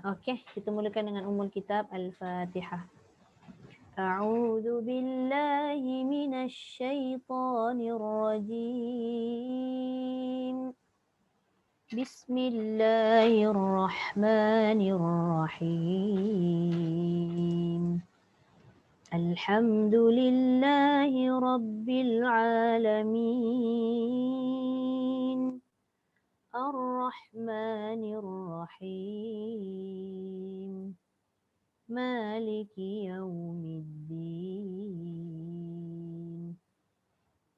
Okey, kita mulakan dengan Ummul Kitab Al-Fatihah. A'udzu billahi minasy syaithanir rajim. Bismillahirrahmanirrahim. Alhamdulillahi rabbil alamin. Ar-Rahmanir-Rahim. Maliki yaumiddin.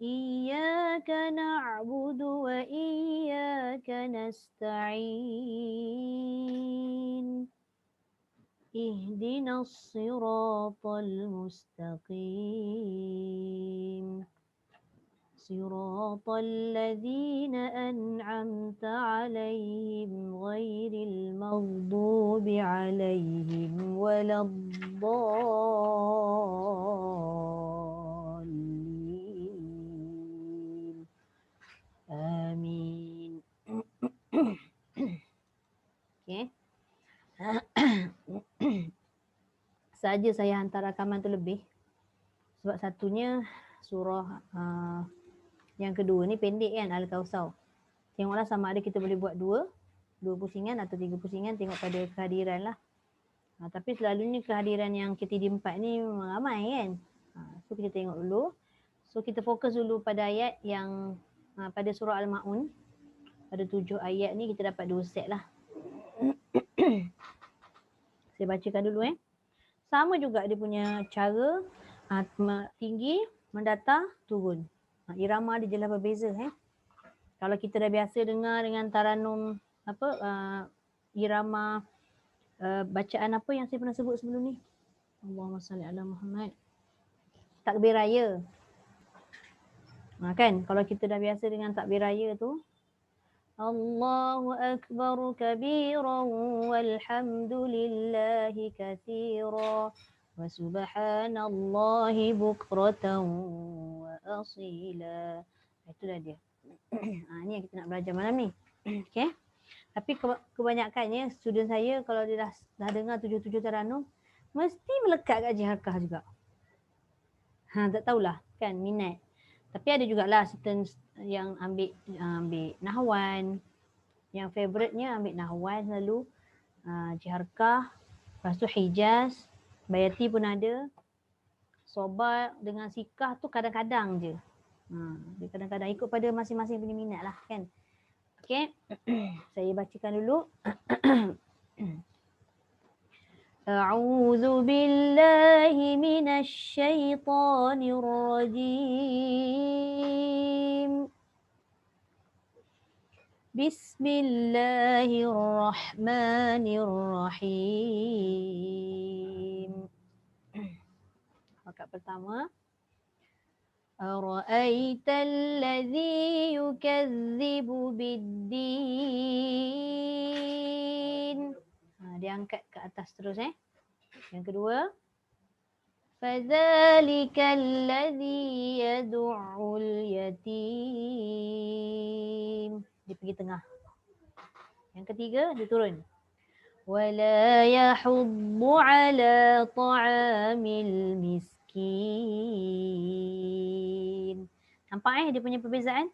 Iyyaka na'budu wa iyyaka nasta'in. Ihdinas siratal mustaqim. صراط الذين أنعمت عليهم غير المغضوب عليهم ولا الضالين آمين. Okay. Saja saya hantar rakaman tu lebih sebab satunya surah yang kedua ni pendek kan, Al-Kausar. Tengoklah sama ada kita boleh buat dua pusingan atau 3 pusingan, tengok pada kehadiran lah. Tapi selalunya kehadiran yang ke-4 ni ramai kan. So kita tengok dulu. So kita fokus dulu pada ayat yang pada surah Al-Ma'un. Pada 7 ayat ni kita dapat 2 set lah. Saya bacakan dulu Sama juga dia punya cara tinggi, mendatar, turun. Irama dia jelas berbeza Kalau kita dah biasa dengar dengan taranum irama bacaan apa yang saya pernah sebut sebelum ni? Allahumma salli ala Muhammad. Takbir raya. Kan kalau kita dah biasa dengan takbir raya tu, Allahu akbar kabiran walhamdulillahi katsira wa subhanallahi bukratan wa asila. Itulah dia. Ni yang kita nak belajar malam ni. Okay. Tapi kebanyakannya student saya kalau dia dah dengar 7 taranum mesti melekat kat jiharkah juga. Tak tahulah kan minat. Tapi ada jugalah certain yang ambil nahwan. Yang favourite-nya ambil nahwan selalu. Jiharkah, lepas tu Hijaz, Bayati pun ada. Soba dengan Sikah tu kadang-kadang je. Dia kadang-kadang ikut pada masing-masing punya minat lah kan. Okay. Saya bacakan dulu. A'udzu billahi minasy syaithanir rajim. Bismillahirrahmanirrahim. Rakaat pertama. Ara'aita alladhi yukazzibu biddin. Dia angkat ke atas terus Yang kedua. Fadhalika alladhi yadu'ul yatim. Dia pergi tengah. Yang ketiga, dia turun. Wala yahuddu ala ta'amil miskin. Nampak dia punya perbezaan?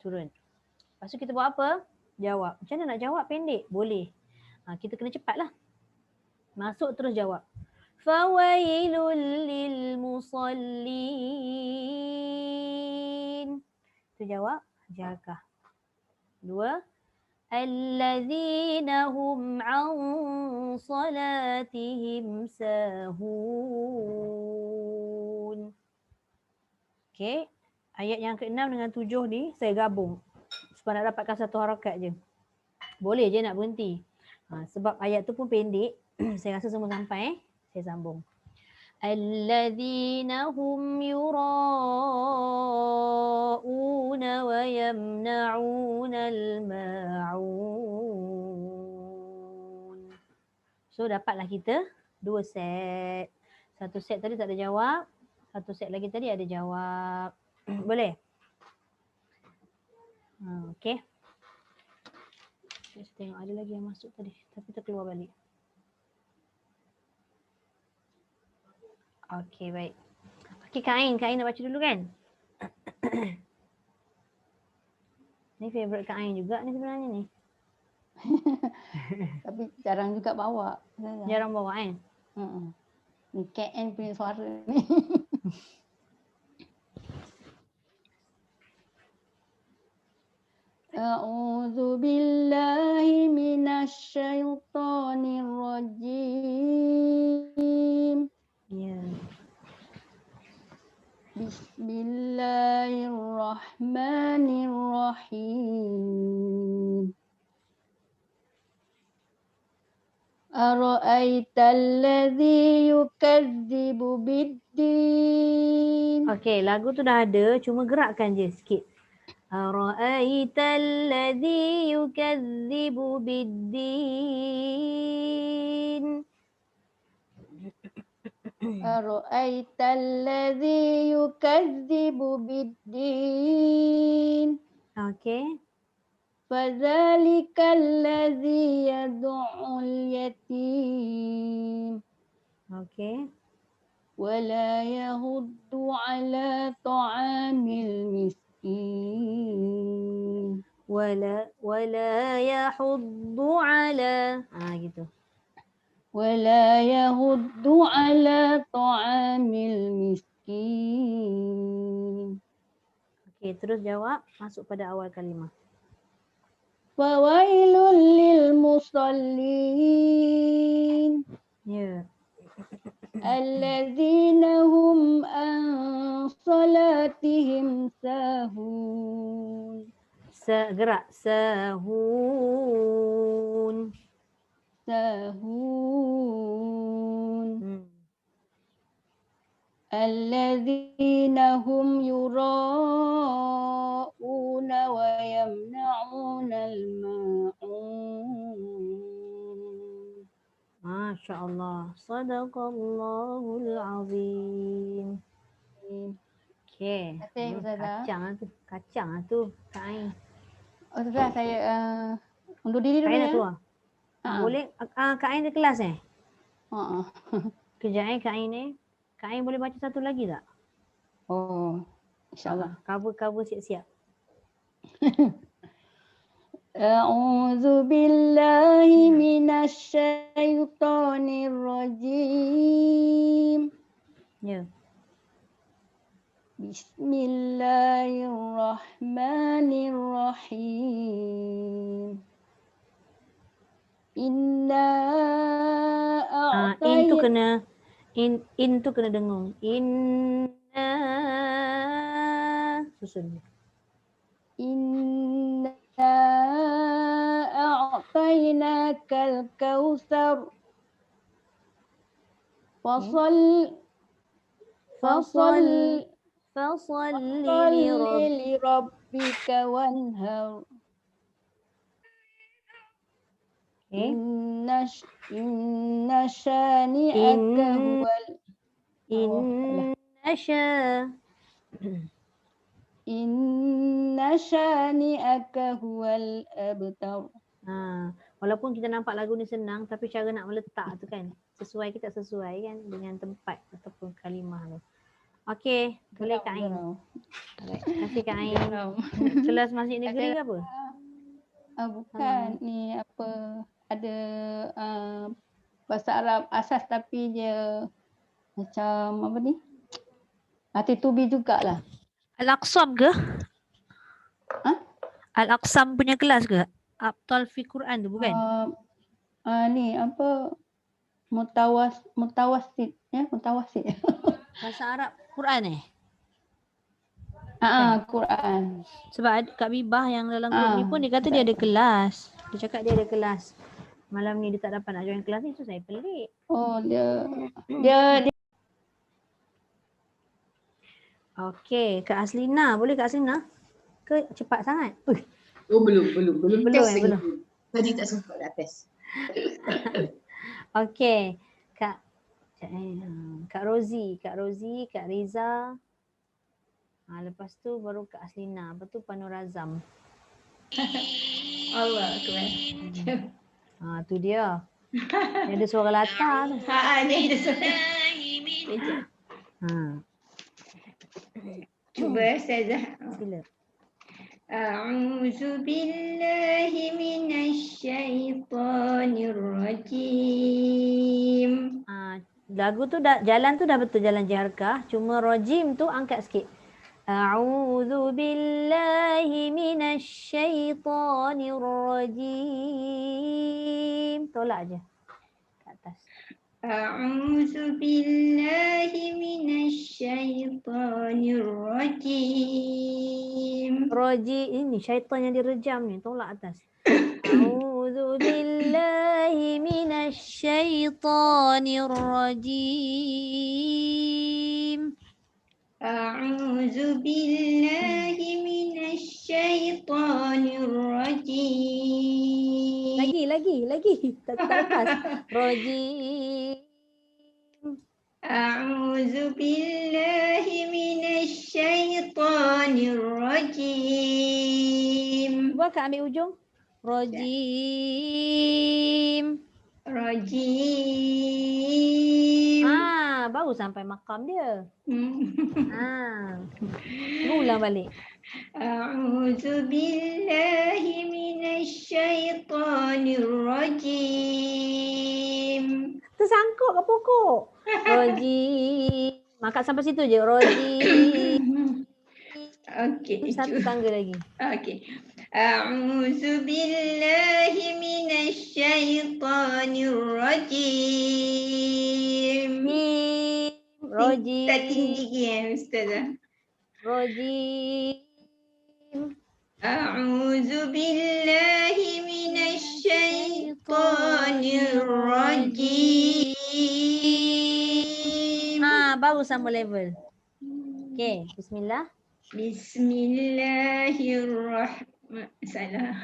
Turun. Lepas tu kita buat apa? Jawab. Macam mana nak jawab pendek? Boleh. Kita kena cepatlah. Masuk terus jawab. Fawailul lil musallin. Tu jawab. Jaga. Dua. Alladzina hum an salatihim sahun. Okay. Ayat yang ke-6 dengan 7 ni saya gabung. Supaya nak dapatkan satu harakat je. Boleh je nak berhenti. Sebab ayat tu pun pendek. Saya rasa semua sampai. Saya sambung. Alladzina hum yura'una wa yamna'una al-ma'un. So dapatlah kita 2 set. Satu set tadi tak ada jawab. Satu set lagi tadi ada jawab. Boleh? Okay. Saya tengok ada lagi yang masuk tadi tapi terkeluar balik. Okey, baik. Okey, Kak Ain nak baca dulu kan? Ni favourite Kak Ain juga ni sebenarnya ni. Tapi jarang juga bawa. Jarang bawa kan? Ni KN punya suara ni. A'udzu billahi minasyaitonir rajim. Ya. Bismillahirrahmanirrahim. Ara'aital ladzi yukadzibu biddin. Okey, lagu tu dah ada, cuma gerakkan je sikit. Ara'aital ladzi yukadzibu biddin. Ara'aital ladzi yukadzibu biddin. Okey. Fadzalikal ladzi yad'ul yatim. Okey. Wala yahuddu ala ta'amil miskin. Wala yahuddu ala. Gitu. Wala yahuddu ala ta'amil miskin. Okey, terus jawab masuk pada awal kalimah. Fawailul lil musallin. Ya. Alladzina hum an salatihim sahun. Gerak. Sahun. Sahun. Alladzina hum yura'una wa yamna'una al-ma'un. Masya Allah. Sadaqallahul azim. Okey. Kacang lah tu. Kacang lah tu. Kak Ain. Oh, sudah saya undur diri dulu Kak Ain dah ya. keluar. Boleh? Kak Ain ada kelas Kejap Kak Ain ni. Kak Ain boleh baca satu lagi tak? Oh, insyaAllah. Cover siap-siap. A'udzu billahi minasyaitonir rajim. Ya. Bismillahirrahmanirrahim. Inna In tu kena in tu kena dengung. Inna susun. Inna a'tainakal kautsar. Fasalli li rabbika wanhar. Inna shani'aka huwal Inna shani'aka huwal abtar. Walaupun kita nampak lagu ni senang tapi cara nak meletak tu kan sesuai ke tak sesuai kan dengan tempat ataupun kalimah tu. Okey, boleh Kak Ain. Terima kasih Kak Ain. Kelas Masjid Negeri ke apa? Bukan, ni apa ada bahasa Arab asas tapi dia macam apa ni? T2B jugalah. Al-Aqsam ke? Al-Aqsam punya kelas ke? Abtal fi Quran tu bukan? Ni apa mutawasit ya, mutawasit. Bahasa Arab Quran Quran. Sebab Kak Bibah yang dalam grup ni pun dia kata dia ada kelas. Dia cakap dia ada kelas. Malam ni dia tak dapat nak join kelas ni, so saya pelik. Oh, dia Okey, Kak Aslina. Boleh Kak Aslina? Ke cepat sangat? Oh, belum test lagi. Belum. Tadi tak sempat nak test. Okey. Kak Rozi, Kak Riza. Lepas tu baru Kak Aslina. Lepas tu Panurazam. Allah Akbar. Ha, tu dia. Dia ada suara latar tu. Ni ada suara. Ha, Cuba Ustazah. sila. A'udzu billahi minasyaitonir rajim. Ha, lagu tu dah, jalan tu dah betul jalan jiharkah. Cuma rajim tu angkat sikit. A'udzu billahi minasyaitonir rajim. Tolak je kat atas. A'udzu billahi minasyaitonir rajim. Roji ini syaitan yang direjam ni, tolak atas. A'udzu billahi minasyaitonir rajim. A'udzu billahi minasyaitonir rajim. Lagi. Tak atas. Rajim. A'udzu billahi minasyaitonir rajim. Cuba Kak ambil ujung. Rajim. Rajim. Baru sampai makam dia. Hmm. Ulang balik. A'udzu billahi minasyaitonir rajim. Tersangkut kat pokok. Rajim. Makan sampai situ je. Rajim. Okey. Satu tangga lagi. Okey. A'udzu billahi minasyaitonir rajim. Rajim. Tak tinggi ya Ustazah. Rajim. A'udzu billahi minasyaitonir rajim. Baru sama level. Okey, bismillah. Salah.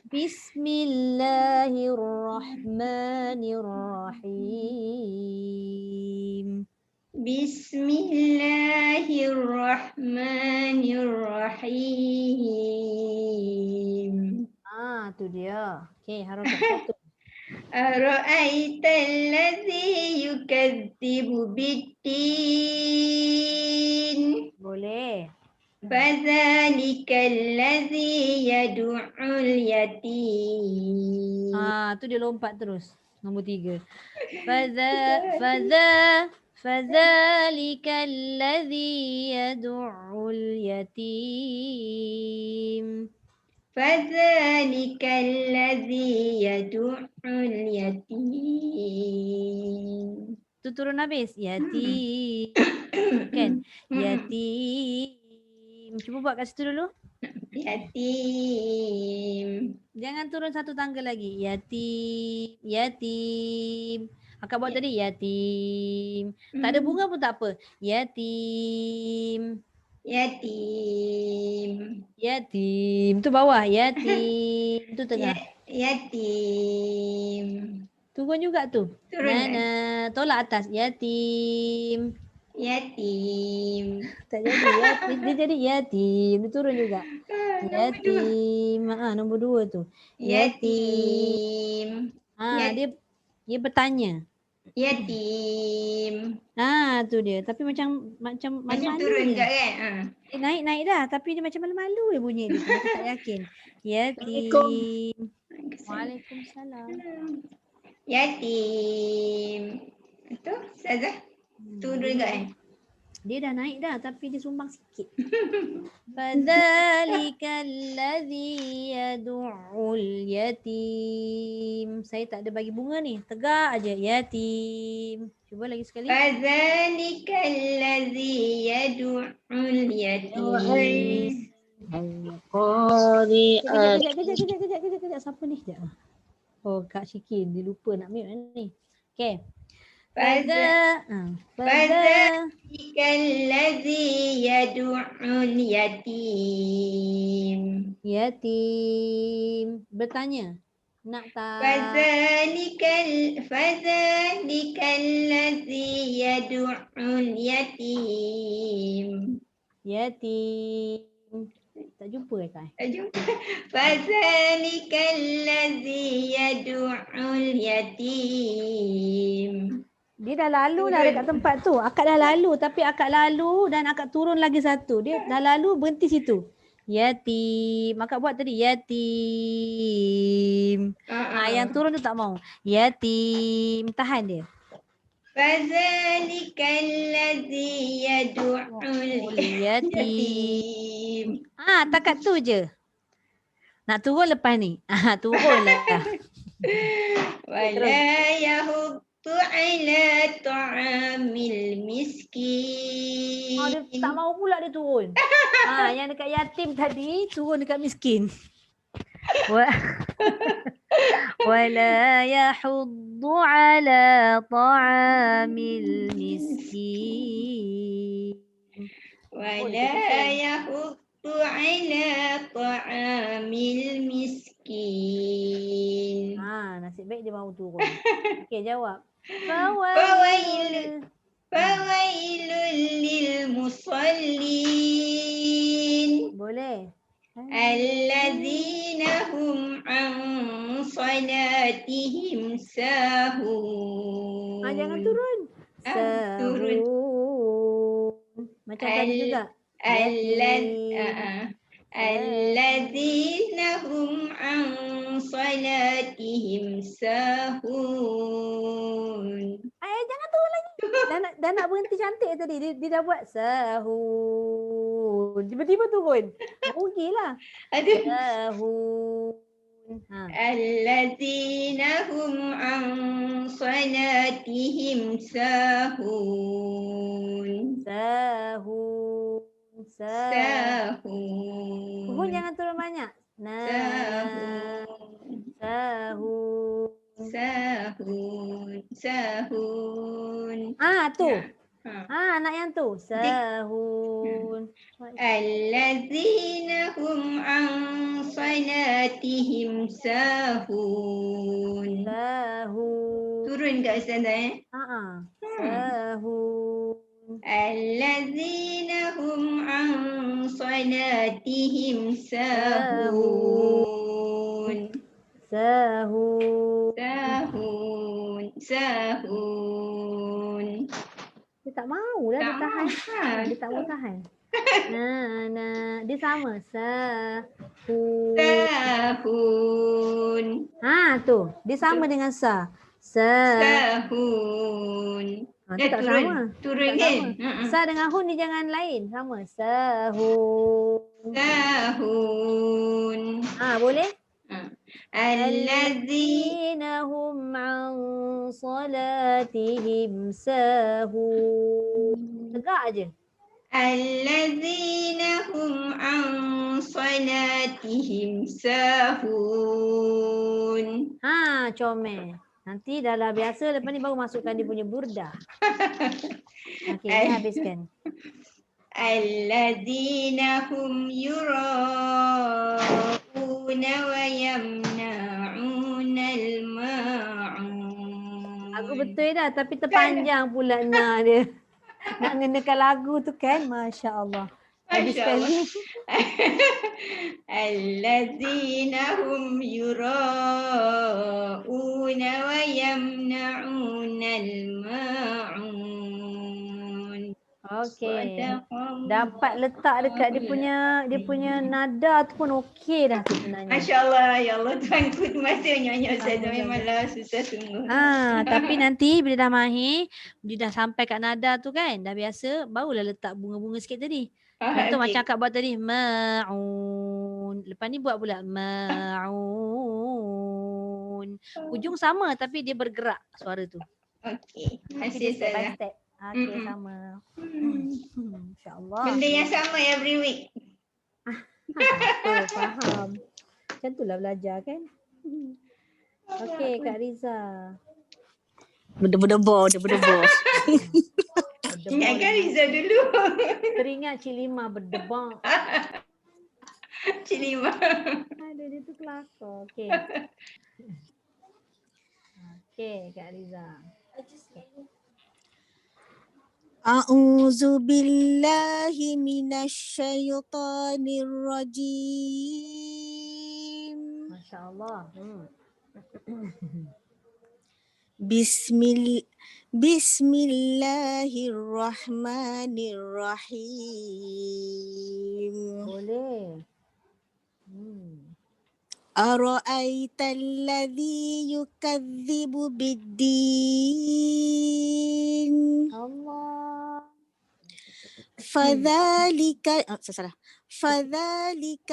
Bismillahirrahmanirrahim. Bismillahirrahmanirrahim. Tu dia. Okey, harakat satu. Ara'aital ladzi yukadzibu biddin. Boleh. Fadzalikal ladzi yad'ul yatim. Tu dia lompat terus. Nombor 3. Fadzalikal ladzi yad'ul yatim. Fadzalikal ladzi yad'ul yatim. Tu turun habis. Yatim. Kan? Yatim. Cuba buat kat situ dulu. Yatim. Jangan turun satu tangga lagi. Yatim. Yatim. Akak buat tadi yatim. Tak ada bunga pun tak apa. Yatim. Yatim. Yatim. Tu bawah. Yatim. Tu tengah. Yatim. Turun juga tu. Turun. Nana. Tolak atas. Yatim. Yatim. Tak jadi. Yatim. Dia jadi yatim. Dia turun juga. Yatim. Nombor 2 tu. Yatim. Dia bertanya. Yatim. Tu dia. Tapi macam malu-malu turun je. juga kan? Dia naik dah. Tapi dia macam malu-malu je bunyi dia. Kita tak yakin. Yatim. Waalaikumsalam. Yatim. Betul? Ustazah? Turun juga kan? Dia dah naik dah tapi dia sumbang sikit. Fadzalikal ladzi yad'ul yatim. Saya tak ada bagi bunga ni. Tegak aja yatim. Cuba lagi sekali. Fadzalikal ladzi yad'ul yatim. Kejap. Siapa ni? Kejap. Oh, Kak Syikin. Dia lupa nak mute ni. Okay. Fadzalikal ladzi yad'ul yatim. Yatim. Bertanya. Nak tak? Fadzalikal ladzi yad'ul yatim. Yatim. Tak Tak jumpa Kak? Tak jumpa. Fazalikal ladzi yad'ul yatim. Dia dah lalu dah Turun. dekat tempat tu. Akak dah lalu tapi akak lalu dan akak turun lagi satu. Dia dah lalu berhenti situ. Yatim. Akak buat tadi yatim. Yang turun tu tak mau. Yatim. Tahan dia. Fazalikal ladzi yad'ul yatim. Takat tu je. Nak turun lepas ni. Turunlah. Wala yahuddu ala ta'amil miskin. Dia tak mau pula dia turun. Yang dekat yatim tadi turun dekat miskin. Wala yahuddu ala ta'amil miskin. Wala yahuddu ala ta'amil miskin. Nasib baik dia mau turun. Okey, jawab. Fawailul lil musallin. Boleh. Alladzina hum an salatihim sahun. Jangan turun. Turun. Macam tadi juga. Alladzina hum an salatihim sahun. Jangan turun lagi. Dah nak berhenti cantik tadi. Dia dah buat sahun. Tiba-tiba turun. Rugilah. Sahun. Alladzina hum an salatihim sahun. Sahun. Sahun. Jangan turun banyak. Sahun. Sahun. Tu. Nak yang tu. Sahun. Alladzina hum an salatihim sahun. Turun kat Ustazah Sahun. Alladzina hum an salatihim sahun. Sahun. Dia tak mau dah, dia tahan. Dia tak mau tahan. Dia sama. Sahun. Tu. Dia sama dengan sa. Sahun. Dia tak sama. Turun Tak kan? sama. Sa dengan hun dia jangan lain. Sama. Sahun. Sahun. Boleh? Alladzina hum an salatihim sahun. Tegak je. Alladzina hum an salatihim sahun. Comel. Nanti dah lah biasa, lepas ni baru masukkan dia punya burdah. Okey, ni habiskan. Alladzina hum yura'una wa yamna'una al-ma'un. Aku betul dah, tapi terpanjang pula nak dia. Nak ngenakan lagu tu kan, Masya Allah. Habiskan ni. Alladzina hum yura'una wa yamna'una al-ma'un. Okey. Dapat letak dekat dia punya nada tu pun okey dah sebenarnya. Masya-Allah, ya Allah Tuanku, terima kasih banyak Ustazah, memanglah susah sungguh. Tapi nanti bila dah mahir, dia dah sampai kat nada tu kan, dah biasa, barulah letak bunga-bunga sikit tadi. Contoh macam akak buat tadi, ma'un. Lepas ni buat pula ma'un. Ujung sama tapi dia bergerak suara tu. Okey, terima kasih Step by Ustazah. step. Okey, sama. InsyaAllah. Benda yang sama every week. Faham. Macam itulah belajar kan. Okey, Kak Riza. Berdebar. Ingatkan Riza dulu. Teringat Cik Lima berdebar. Cik Lima. Ada dia tu kelakar. Okey. Okey, Kak Riza. A'udzu billahi minasyaitonir rajim. Masya Allah. Bismillahirrahmanirrahim. Boleh. Ara'aital ladzi yukadzibu biddin. Allah. Fadzalika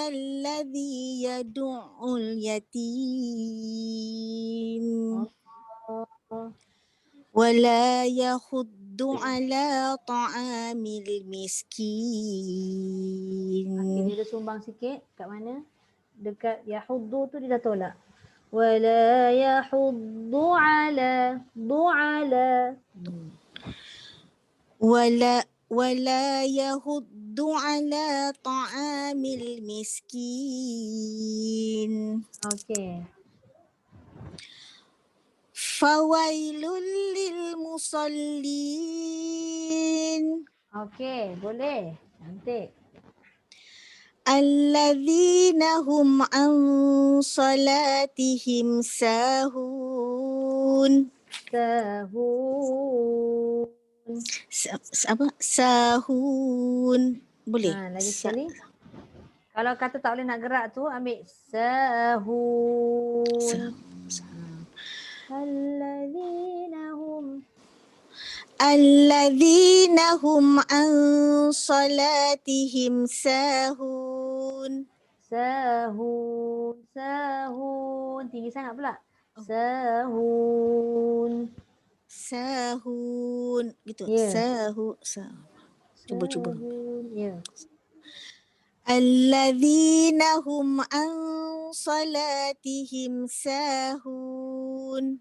alladzi yad'ul yatim. Allah. Wala yahuddu ala ta'amil miskin. Okay, dia dah sumbang sikit. Kat mana? Dekat yahuddu tu dia dah tolak. Wala yahuddu ala du'ala. Wala yahuddu ala ta'amil miskin. Okay. Fawailul lil musallin. Okay, boleh. Cantik. Alladzina hum an salatihim sahun. Sahun. Apa? Sahun. Boleh? Lagi sekali. Kalau kata tak boleh nak gerak tu, ambil sahun. Alladzina hum an salatihim sahun. Sahun. Sahun. Tinggi sangat pula. Sahun. Sahun. Gitu. Ya. Sahun. Cuba. Ya. Alladzina hum an salatihim sahun.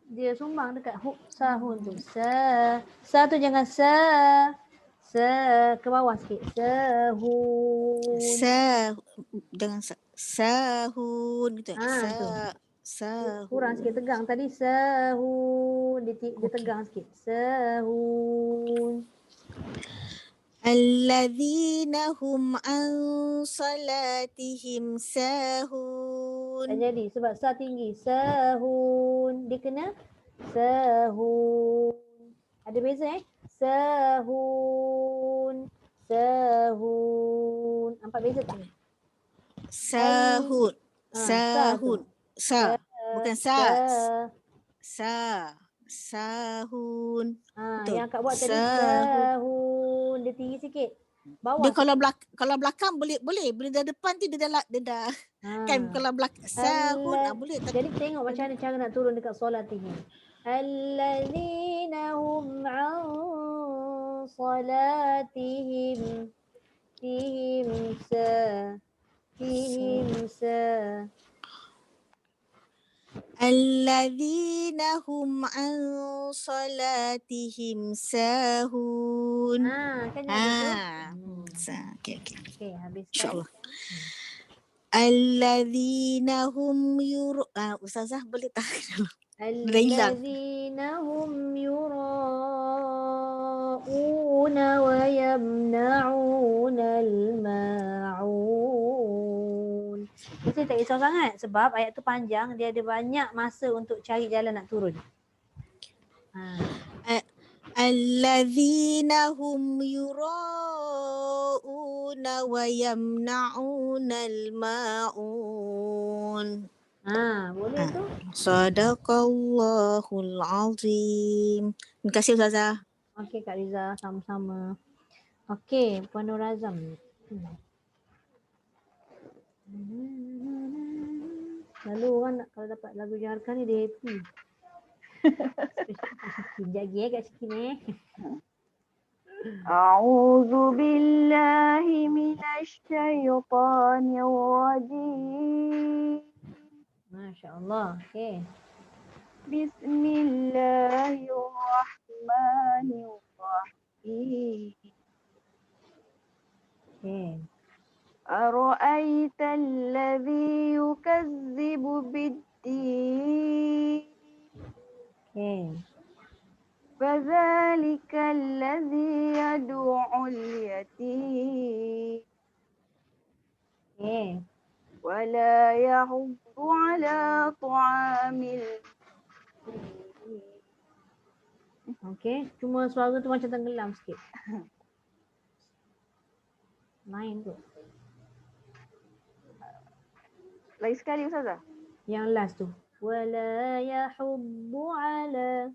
Dia sumbang dekat sahun tu. Sa tu jangan ke bawah sikit. Sahun. Jangan sahun gitu. Tu. Sahun. Kurang sikit tegang tadi. Sahun. Dia tegang sikit. Sahun. Alladzina hum an salatihim sahun. Tak jadi sebab sa tinggi. Sahun. Dia kena sahun. Ada beza Sahun. Sahun. Nampak beza tak? Sahun. Sahun. Sa. Bukan sa. Sahun. Betul. Yang Kak buat tadi sahun. Dia tinggi sikit. Bawah. Dia kalau belakang boleh. Bila dah depan tu dia dah kan kalau belakang sahun boleh. Jadi tengok macam mana cara nak turun dekat solat tinggi. Alladzina hum an salatihim fihim sa. Alladzina hum an salatihim sahun. Kan gitu. Okay. Okey, habis. InsyaAllah. Alladzina hum Ustazah boleh tak? Alladzina hum yura'una wa yamna'una al-ma'un. Itu tak risau sangat sebab ayat tu panjang, dia ada banyak masa untuk cari jalan nak turun. Alladzina hum yura'una wa yamna'una al-ma'un. Boleh tu. Sadaqallahul azim. Terima kasih Ustazah. Okey Kak Riza, sama-sama. Okey, Puan Nur Azam. Lalu orang kalau dapat lagu Jaharkan ni dia happy. Sekejap lagi kat sini. A'udzu billahi minasy syaithanir rajim. Masya-Allah. Okey. Bismillahirrahmanirrahim. Okey. Ara'aita alladhi yukazzibu biddin. Okey. فذلك الذي يدعو اليتيم Okay. ولا يحض على طعام المسكين. Okay. Cuma suara tu macam tenggelam sikit. Lain tu. Lagi sekali Ustazah. Yang last tu. Wala yahuddu ala.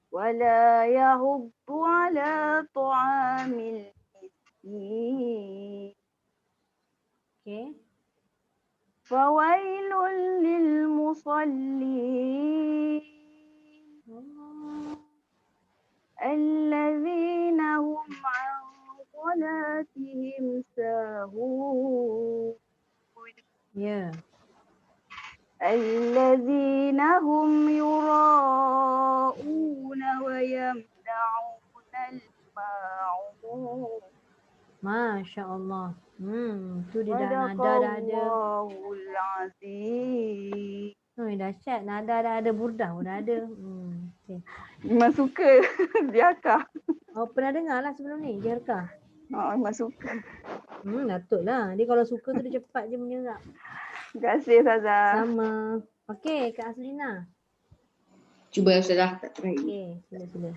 ولا يحض على طعام المسكين Okay. فويل للمصلين الذين هم عن صلاتهم ساهون Ya. الذين هم يراءون ويمنعون الماعون Masya Allah. Tu dia dah صدق nada dah ada. الله العظيم. Dahsyat. Nada dah ada, burdah pun dah ada. Okay. Memang suka Biarkah. Oh, pernah dengar lah sebelum ni, Jerkah? Memang suka. Datuk lah. Dia kalau suka tu dia cepat je menyerap. Terima kasih Ustazah. Sama. Okey, Kak Aslina. Cuba Ustazah. Tak try. Okey, sila-sila.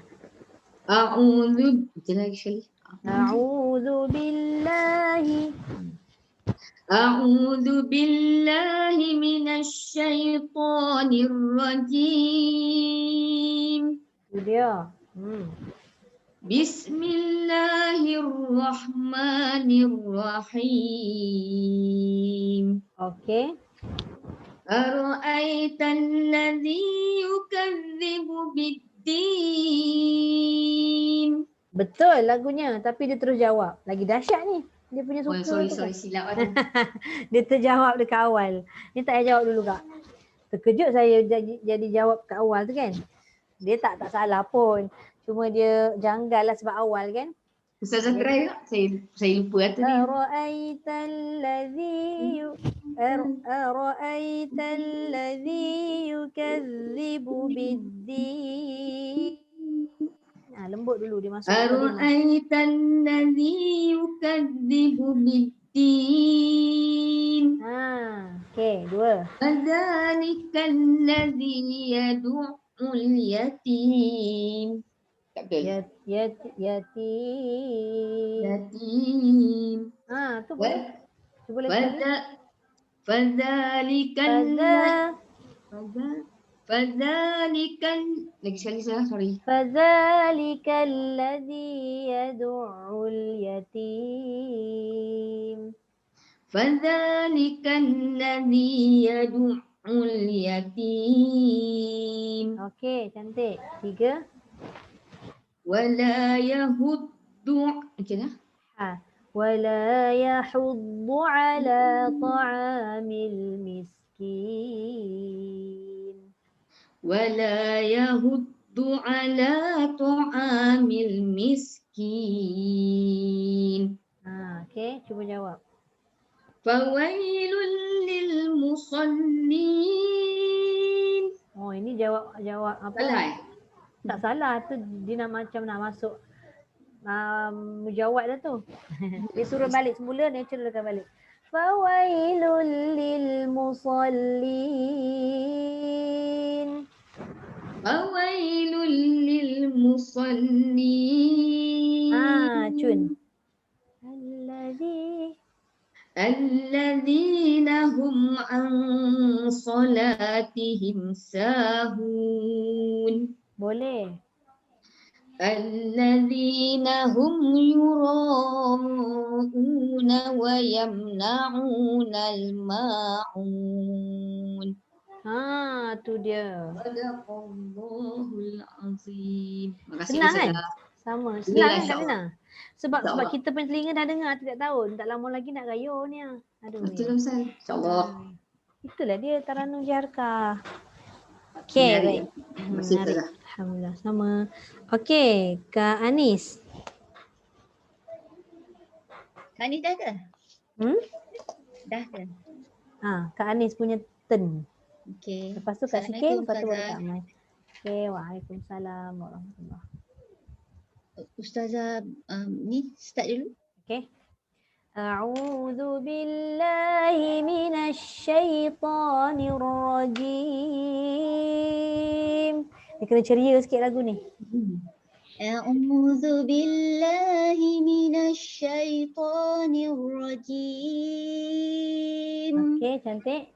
A'udzu. Macam lagi sekali. A'udzu billahi. A'udzu billahi minasy syaithanir rajim. Tu dia. Bismillahirrahmanirrahim. Okey. Ara'aital ladzi yukadzibu biddin. Betul lagunya, tapi dia terus jawab. Lagi dahsyat ni. Dia punya suka tu kan. Silap Dia terjawab dekat awal. Ni tak payah jawab dulu Kak. Terkejut saya jadi jawab kat awal tu kan. Dia tak salah pun. Cuma dia janggal lah sebab awal kan. Ustazah try tak? Saya lupa tu ni. Ara'aital ladzi yukadzibu biddin. Lembut dulu dia masuk. Ara'aital ladzi yukadzibu biddin. Okey, 2. Fadzalikal ladzi yad'ul yatim. Tak betul. Yatim. Tu boleh. Cuba lagi. Fadzalikal lagi sekali saya sorry. Fadzalikal ladzi yad'ul yatim. Fadzalikal ladzi yad'ul yatim. Okey, cantik. 3. Wala yahuddu. Macam mana? Wala yahuddu ala ta'amil miskin. Wala yahuddu ala ta'amil miskin. Okey, cuba jawab. Fawailul lil musallin. Oh, ini jawab apa? Salah Tak salah tu, dia nak macam nak masuk mujawab dah tu. Dia suruh balik semula, naturalkan balik. Fawailul lil musallin. Fawailul lil musallin. Cun. Alladzina hum an salatihim sahun. Boleh. Alladzina hum yura'una wa yamna'una al-ma'un. Tu dia. Sadaqallahul azim. Makasih Senang kan? Ustazah. Sama. Boleh Senang lah, kan Kak Lina? Sebab InsyaAllah. kita punya telinga dah dengar 3 tahun. Tak lama lagi nak gayo ni. Aduh. Betul Ustaz. InsyaAllah. Itulah dia Taranum Jarkah. Okey, baik. Terima kasih Ustazah. Alhamdulillah, sama. Okey, Kak Anis. Kak Anis dah ke? Dah ke? Kak Anis punya turn. Okey. Lepas tu Kak Sikit, lepas tu baru Kak Mai. Okey, waalaikumsalam warahmatullahi. Ustazah ni start dulu. Okey. A'udzu billahi minasy syaithanir rajim. Dia kena ceria sikit lagu ni. A'udzu billahi minasy syaithanir rajim. Okey, cantik.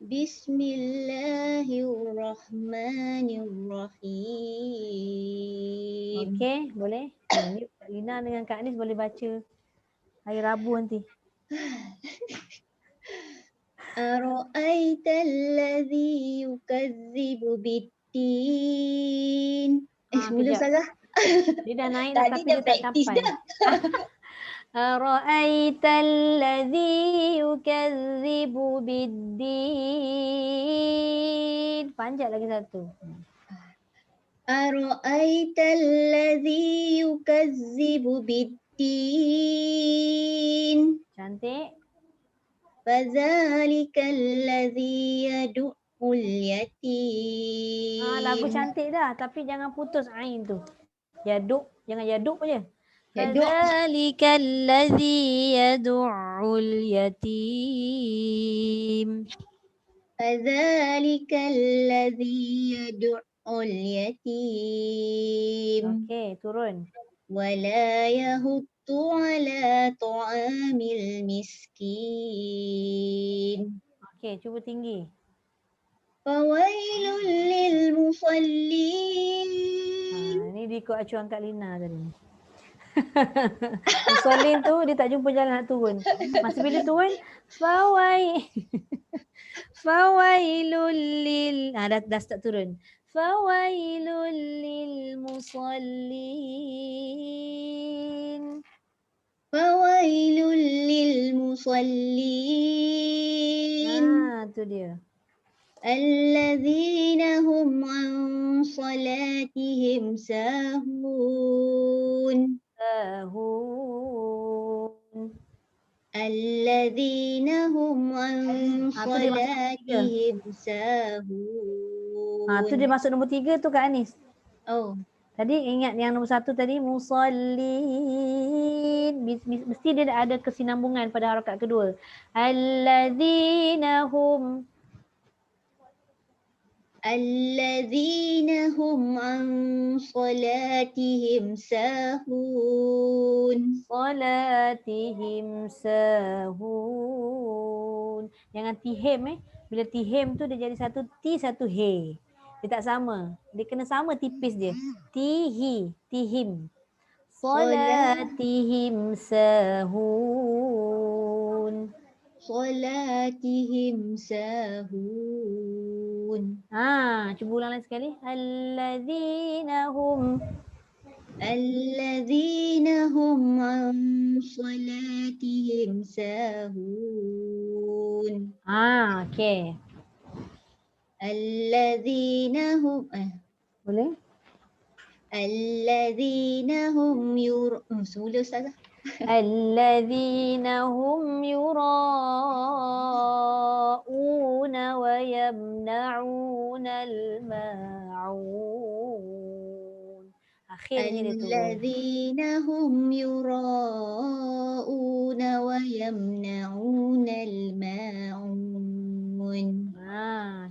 Bismillahirrahmanirrahim. Okey, boleh. Ni Kak Lina dengan Kak Anis boleh baca hari Rabu nanti. Ara'aital ladzi yukadzibu biddin. Mula kejap. Ustazah. Dia dah naik dah Tadi tapi dah dia tak praktis sampai. dah. Ara'aital ladzi yukadzibu biddin. Panjat lagi satu. Ara'aital ladzi yukadzibu biddin. Cantik. Fadzalikal ladzi yad'ul yatim. Lagu cantik dah tapi jangan putus ain tu. Yaduk, jangan yaduk je. Yaduk. Fadzalikal ladzi yad'ul yatim. Fadzalikal ladzi yad'ul yatim. Okey, turun. Wala yahuttu ala ta'amil miskin. Okey, cuba tinggi. Fawailul lil musallin. Ni dia ikut acuan Kak Lina tadi. Musallin tu dia tak jumpa jalan nak turun. Masa bila turun, fawailul lil. Dah start turun. Fawailul lil musallin. Fawailul lil musallin. Tu dia. Alladzina hum an salatihim sahun. Alladzina hum an salatihim sahun. Tu dia masuk nombor 3 tu Kak Anis. Oh. Tadi ingat yang nombor 1 tadi musallin. Mesti dia ada kesinambungan pada harakat kedua. Alladzina hum hum an salatihim sahun. Salatihim sahun. Jangan tihim Bila tihim tu dia jadi satu ti satu he. Dia tak sama. Dia kena sama tipis dia. Tihim. Salatihim sahun. Salatihim sahun. Cuba ulang lagi sekali. Alladzina hum an salatihim sahun. Okey. Alladzina hum Boleh? Alladzina hum semula Ustazah. Alladzina hum yura'una wa yamna'una al-ma'un. Akhirnya dia turun. Alladzina hum yura'una wa yamna'una al-ma'un.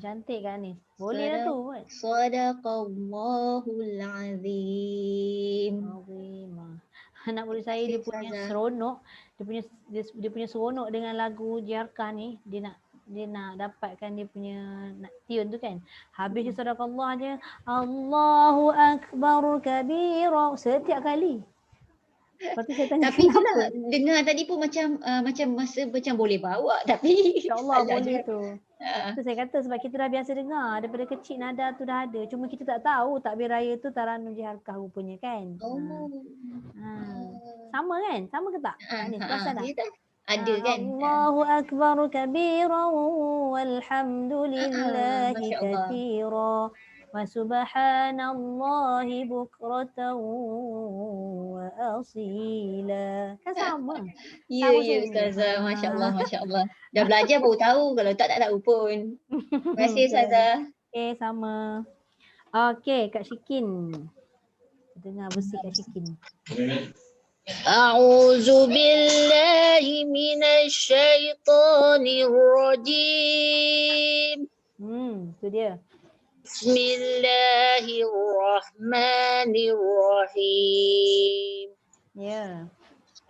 Cantik kan ni? Boleh dah tu. Sadaqallahul azim. Anak murid saya dia punya seronok, dia punya seronok dengan lagu JRK ni, dia nak dapatkan dia punya tune tu kan. Habis dia sadaqallah je, Allahu akbar kabira setiap kali. Lepas tu saya tanya tapi itulah dengar tadi pun macam masa macam boleh bawa tapi insya-Allah boleh tu. Tu saya kata sebab kita dah biasa dengar daripada kecil nada tu dah ada. Cuma kita tak tahu takbir raya tu Taranum Jiharkah rupanya kan. Sama kan? Sama ke tak? Ni perasan tak? Ada kan? Allahu akbar kabira walhamdulillahi katsira wa subhanallahi bukratan wa asila. Kan sama. Ya Ustazah, masya-Allah. Dah belajar baru tahu, kalau tak tahu pun. Terima kasih Ustazah. Okey, sama. Okey, Kak Syikin. Dengar bersih Kak Syikin. A'udzu billahi minasyaitonir rajim. Tu dia. Bismillahirrahmanirrahim. Ya.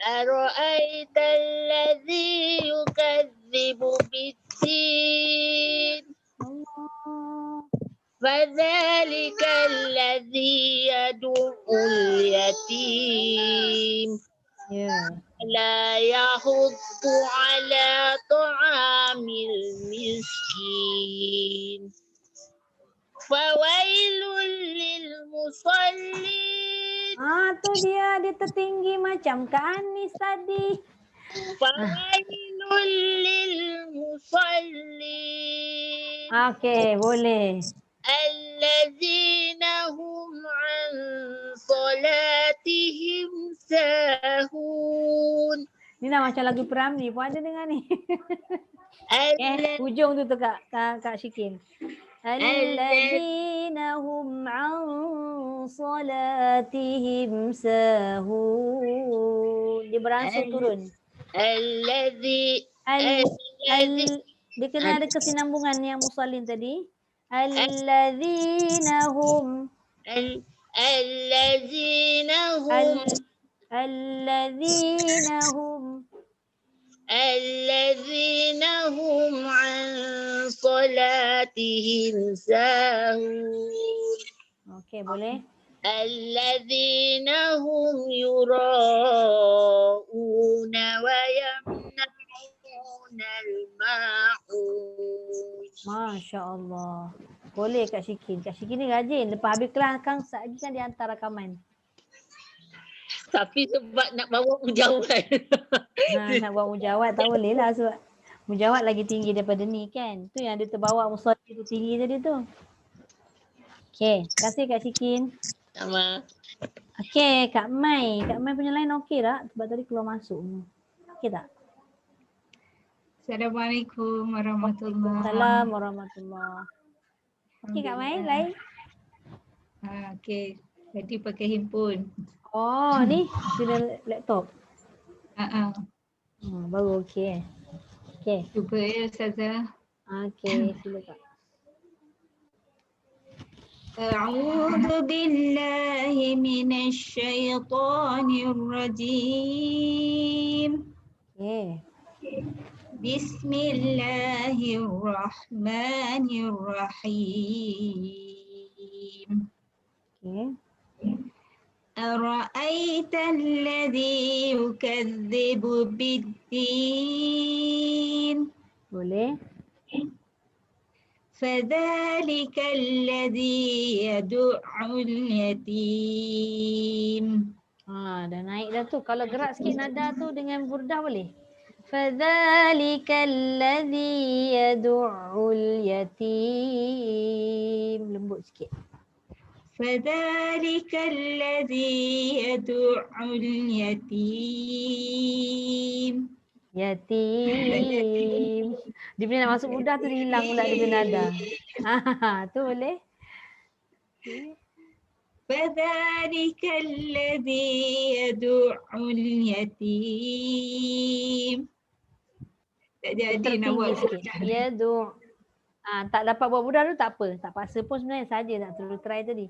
أرأيت الذي يكذب بالدين Allah. فذلك الذي يدعو اليتيم Ya. لا يحض على طعام المسكين فويل للمصلين Tu dia tertinggi macam Kak Anis tadi. فويل للمصلين Okey, boleh. الذين هم عن صلاتهم ساهون. Ni dah macam lagu Piramli pun ada dengar ni. Hujung tu Kak Syikin. Alladzina hum an salatihim sahun. Dia beransur turun. Dia kena ada kesinambungan yang musallin tadi. Alladzina hum الذين هم عن صلاتهم ساهون. Okey, boleh. الذين هم يراءون ويمنعون الماعون. Masya Allah. Boleh Kak Syikin. Kak Syikin ni rajin. Lepas habis kelas kan lagi kan dia hantar rakaman. Tapi sebab nak bawa mujawat. Nak buat mujawat tak boleh lah sebab mujawat lagi tinggi daripada ni kan. Tu yang dia terbawa musalli tu tinggi tadi tu. Okey, terima kasih Kak Syikin. Sama. Okey, Kak Mai. Kak Mai punya line okey tak? Sebab tadi keluar masuk. Okey tak? Assalamualaikum warahmatullahi Waalaikumsalam warahmatullahi. Okey Kak Mai, line. Okey, jadi pakai handphone. Oh, ni guna laptop. Baru okey. Okey. Cuba ya Ustazah. Okey, silakan. أعوذ بالله من الشيطان الرجيم. بسم الله الرحمن الرحيم. أرأيت الذي يكذب بالدين Boleh. فذلك الذي يدعو اليتيم. Dah naik dah tu. Kalau gerak sikit nada tu dengan burdah boleh. فذلك الذي يدعو اليتيم. Lembut sikit. فذلك الذي يدعو اليتيم. Yatim. Dia bila nak masuk mudah tu dia hilang pula dia punya nada. Tu boleh. فذلك الذي يدعو اليتيم. Tak jadi nak buat sikit. Yadu. Tak dapat buat mudah tu tak apa. Tak paksa pun sebenarnya saja nak terus try tadi.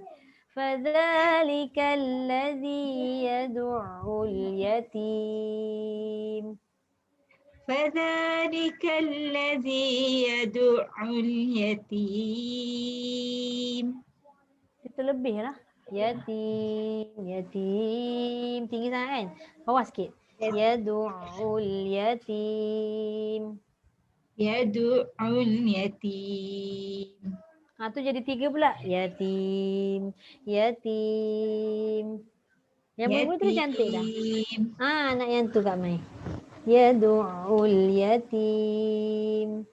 فذلك الذي يدعو اليتيم. فذلك الذي يدعو اليتيم. Kita lebih lah. Yatim. Yatim. Tinggi sangat kan? Bawah sikit. Yadu'ul yatim. Yadu'ul yatim. Tu jadi 3 pula. Yatim. Yatim. Yang mula tu cantik dah. Nak yang tu Kak Mai. Yadu'ul yatim.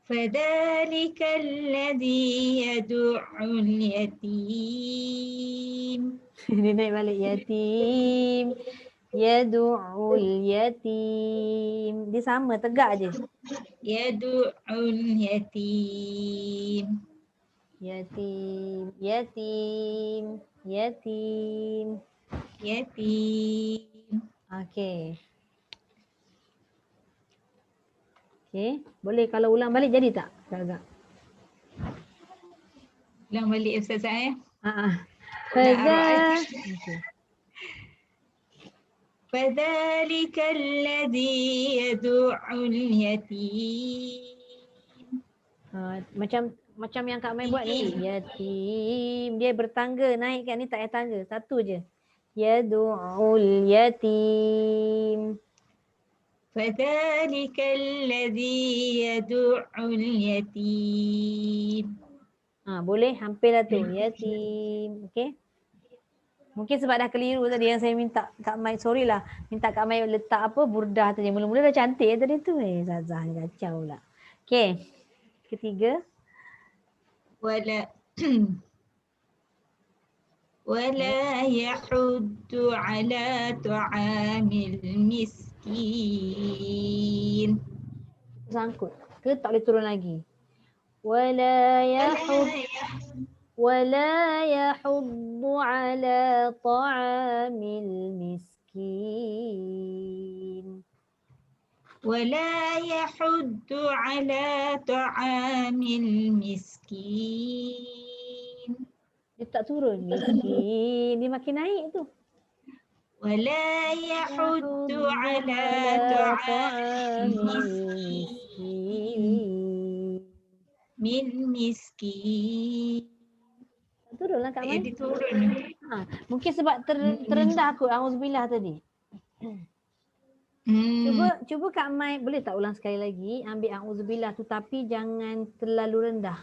فذلك الذي يدعو اليتيم. Dia naik balik. Yatim. Yadu'ul yatim. Dia sama, tegak je. Yadu'ul yatim. Yatim. Yatim. Yatim. Yatim. Okey. Okey. Boleh kalau ulang balik jadi tak? Agak-agak. Ulang balik Ustazah ya. Fadha. arah. Okey. فذلك الذي يدع اليتيم. Macam yang Kak Mai buat ni. Yatim. Dia bertangga naik kan, ni tak payah tangga. Satu je. Yadu'ul yatim. فذلك الذي يدع اليتيم. Boleh hampirlah tu. Yatim. Okey. Mungkin sebab dah keliru tadi yang saya minta Kak Mai, sorry lah. Minta Kak Mai letak apa burdah tadi. Mula-mula dah cantik tadi tu. Zazah ni kacau pula. Okey. Ketiga. ولا ولا يحض على طعام المسكين. Sangkut. Ke tak boleh turun lagi. Wala yahuddu ala ta'amil miskin. ولا يحض على طعام المسكين. Dia tak turun. Miskin. Dia makin naik tu. ولا يحض على طعام المسكين. Turunlah Kak Mai. Dia turun. Mungkin sebab terendah kot auzubillah tadi. Cuba Kak Mai boleh tak ulang sekali lagi ambil auzubillah tu tapi jangan terlalu rendah.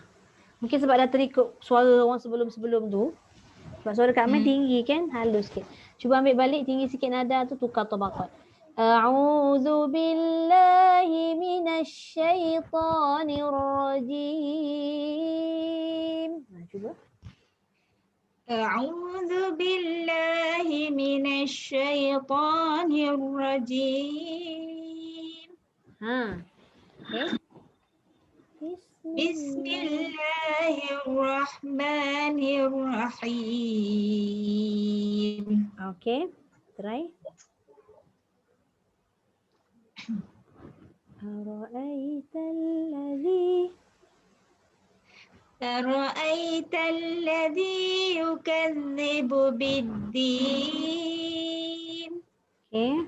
Mungkin sebab dah terikut suara orang sebelum-sebelum tu. Sebab suara Kak Mai tinggi kan, halus sikit. Cuba ambil balik tinggi sikit nada tu, tukar tabaqat. A'udzu billahi minasyaitonir rajim. Cuba. أعوذ بالله من الشيطان الرجيم. Okay. بسم الله الرحمن الرحيم. Okay, try. أرأيت الذي يكذب بالدين. Okay.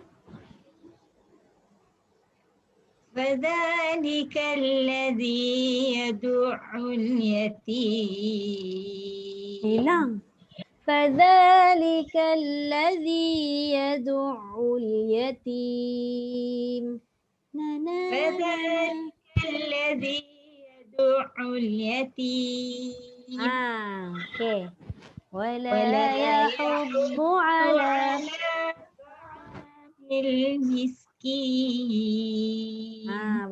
فذلك الذي يدع اليتيم. Hilang. فذلك الذي يدع اليتيم. فذلك الذي يدع اليتيم. Okay. ولا يحض على طعام المسكين.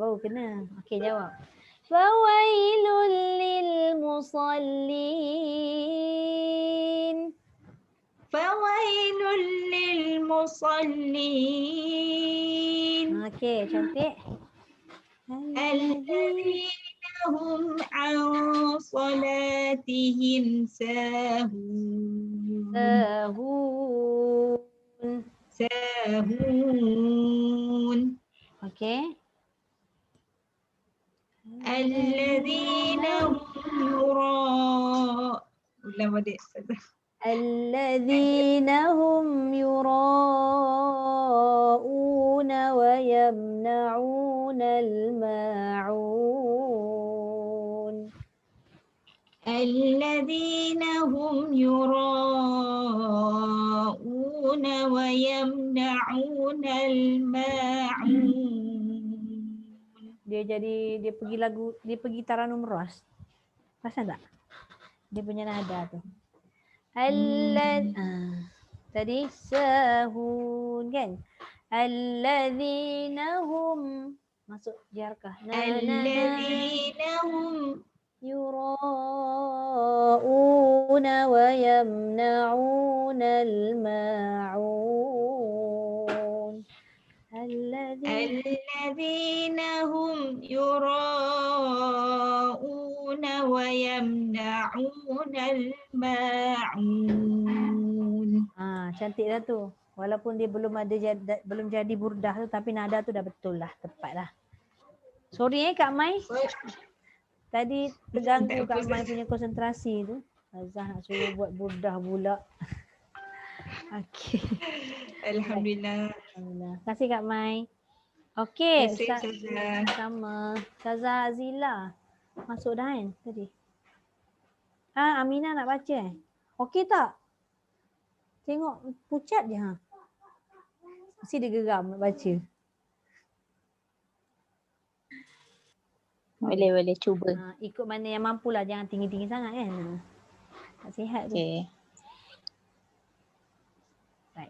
baru kena. Okay, jawab. فويل للمصلين. فويل للمصلين. Okay, cantik. الذين هم عن صلاتهم ساهون. ساهون. Okay. الذين هم الذين هم يراءون ويمنعون الماعون. الذين هم يراءون ويمنعون الماعون. Dia pergi Taranum Ras. Perasan tak? Dia punya nada tu. Tadi sahun kan? Alladzina hum masuk jarkah. Alladzina hum yura'una wa yamna'una al-ma'un. الذين هم يراءون ويمنعون الماعون. Cantik dah tu. Walaupun dia belum jadi burdah tu, tapi nada tu dah betul lah, tepat lah. Sorry Kak Mai. Tadi terganggu Kak Mai punya konsentrasi tu. Azah nak suruh buat burdah pula. Okey. Alhamdulillah. Alhamdulillah. Terima kasih Kak Mai. Okey, Terima kasih Ustazah. sama. Ustazah Azila. Masuk dah kan tadi? Aminah nak baca Okey tak? Tengok pucat je Mesti dia geram nak baca. Boleh cuba. Ikut mana yang mampu lah, jangan tinggi-tinggi sangat kan. Tak sihat tu. Okay. Right.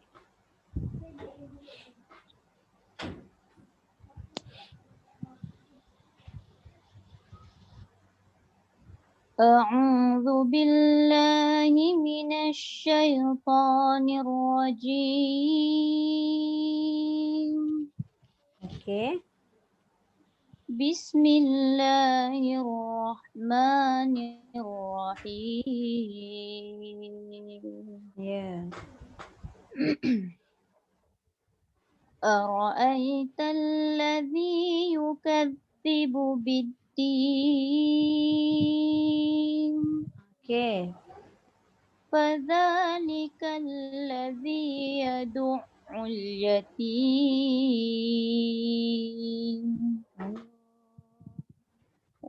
A'udzu billahi minasy syaithanir rajim. Okey. Bismillahirrahmanirrahim. Ya. Ara'aital ladzi yukadzibu bid-din. Okey. Fadzalikal ladzi yad'ul yatim.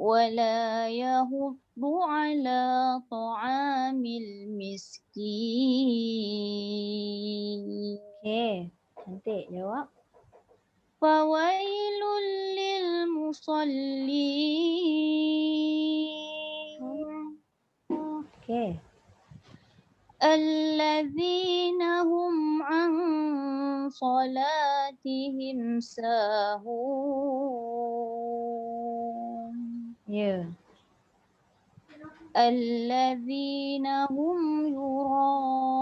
Wala yahuddu ala ta'amil miskin. Okey. Cantik jawab. Fawailul lil musallin. Okey. Alladzina hum an salatihim sahun. Ya. Alladzina hum yura'una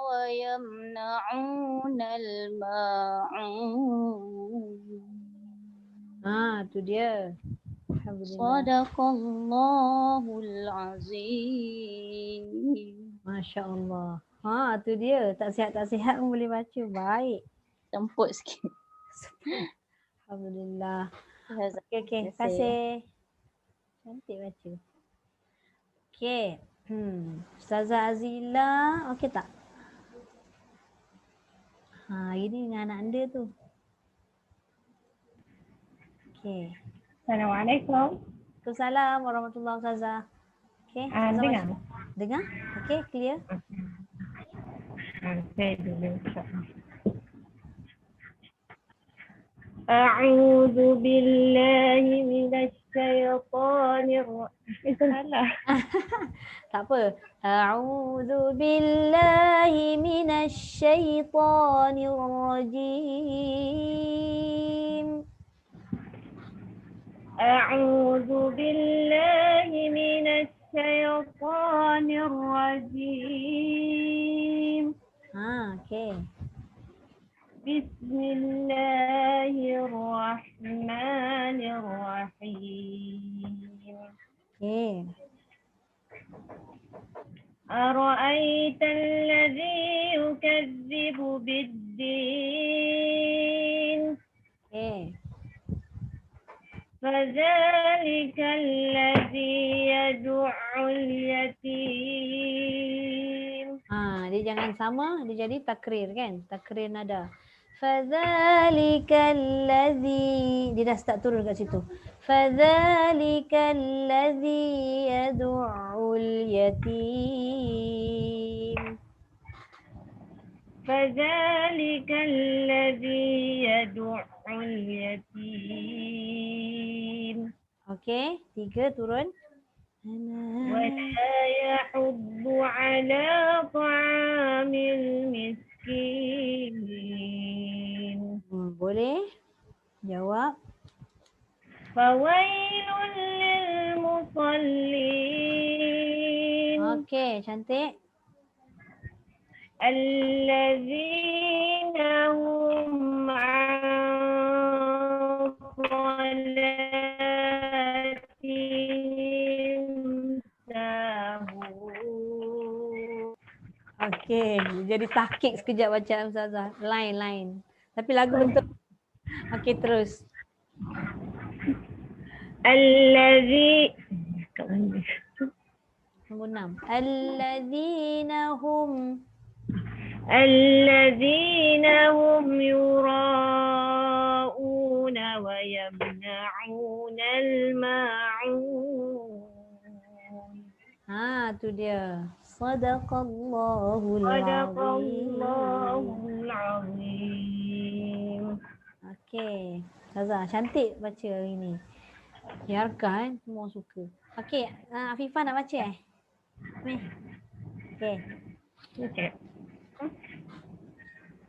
wa yamna'una al-ma'un. Tu dia. Alhamdulillah. Sadaqallahul azim. Masya Allah. Tu dia. Tak sihat pun boleh baca. Baik. Semput sikit. Alhamdulillah. Okey. Terima Terima kasih. Cantik baca. Okey. Ustazah Azila. Okey tak? Ini dengan anak anda tu. Okey. Assalamualaikum. Waalaikumsalam warahmatullahi Ustazah. Okey. Dengar? Dengar? Okey, clear. Saya dulu. A'udzu billahi minasy syaithanir rajim. Salah. Tak apa. A'udzu billahi minasy syaithanir rajim. A'udzu billahi minasy syaithanir rajim. Okey. Bismillahirrahmanirrahim. Okey. أرأيت الذي يكذب بالدين Okey. فذلك الذي يدع اليتيم. Dia jangan sama, dia jadi takrir kan? Takrir nada. Fadzalikal ladzi, dia dah start turun kat situ. Fadzalikal ladzi yad'ul yatim. Fadzalikal ladzi yad'ul yatim. Okey, 3 turun. ولا يحض على طعام المسكين. Boleh? Jawab. فويل للمصلين. Okey, cantik. الذين هم عن صلاتهم Okey, jadi tahqiq sekejap bacaan Ustazah. Lain. Tapi lagu betul. Okey, terus. Allazi Nombor 6. Alladzina hum. Allazina hum yura'una wa yamna'una al-ma'un. Tu dia. Sadaqallahul azim. Sadaqallahul azim. Okey. Ustazah, cantik baca hari ni. Yarkah semua suka. Okey, Afifah nak baca Ni. Okey. Okay.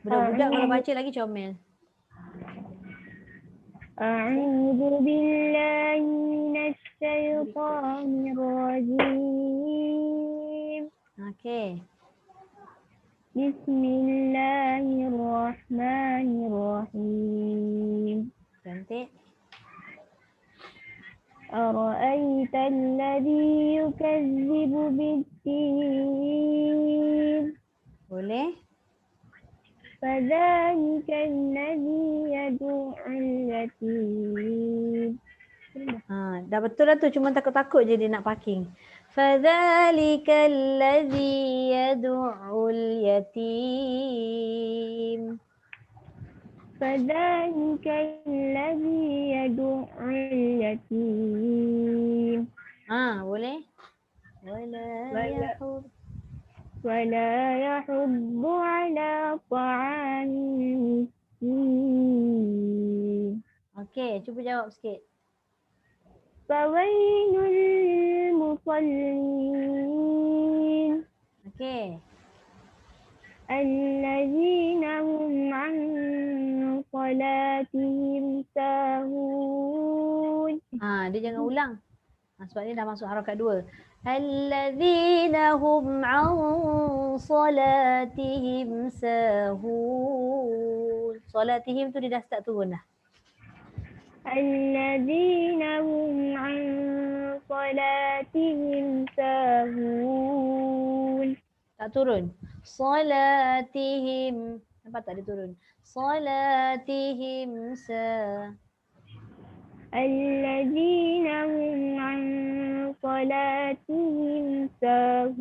Budak-budak kalau baca lagi comel. A'udzu billahi minasy syaithanir rajim. Okey. Bismillahirrahmanirrahim. Cantik. Ara'aita alladhi yukazzibu bid-din. Boleh? Fadhalika alladhi yad'ul yatim. Dah betul dah tu, cuma takut-takut je dia nak parking. Fadhalika alladhi yad'ul yatim. Fadhalika alladhi yad'ul yatim. Boleh? Wala yahuddu ala ta'amil miskin. Okey, cuba jawab sikit. Fawailul lil musallin. Okey. Allazina hum an salatihim sahun. Dia jangan ulang. Sebab ni dah masuk harakat 2. Allazina hum an salatihim sahun. Salatihim tu dia dah start turun dah. Allazina hum an salatihim sahun. Tak turun. Salatihim. Nampak tak dia turun? Salatihim Allazina hum an salatihim sahun.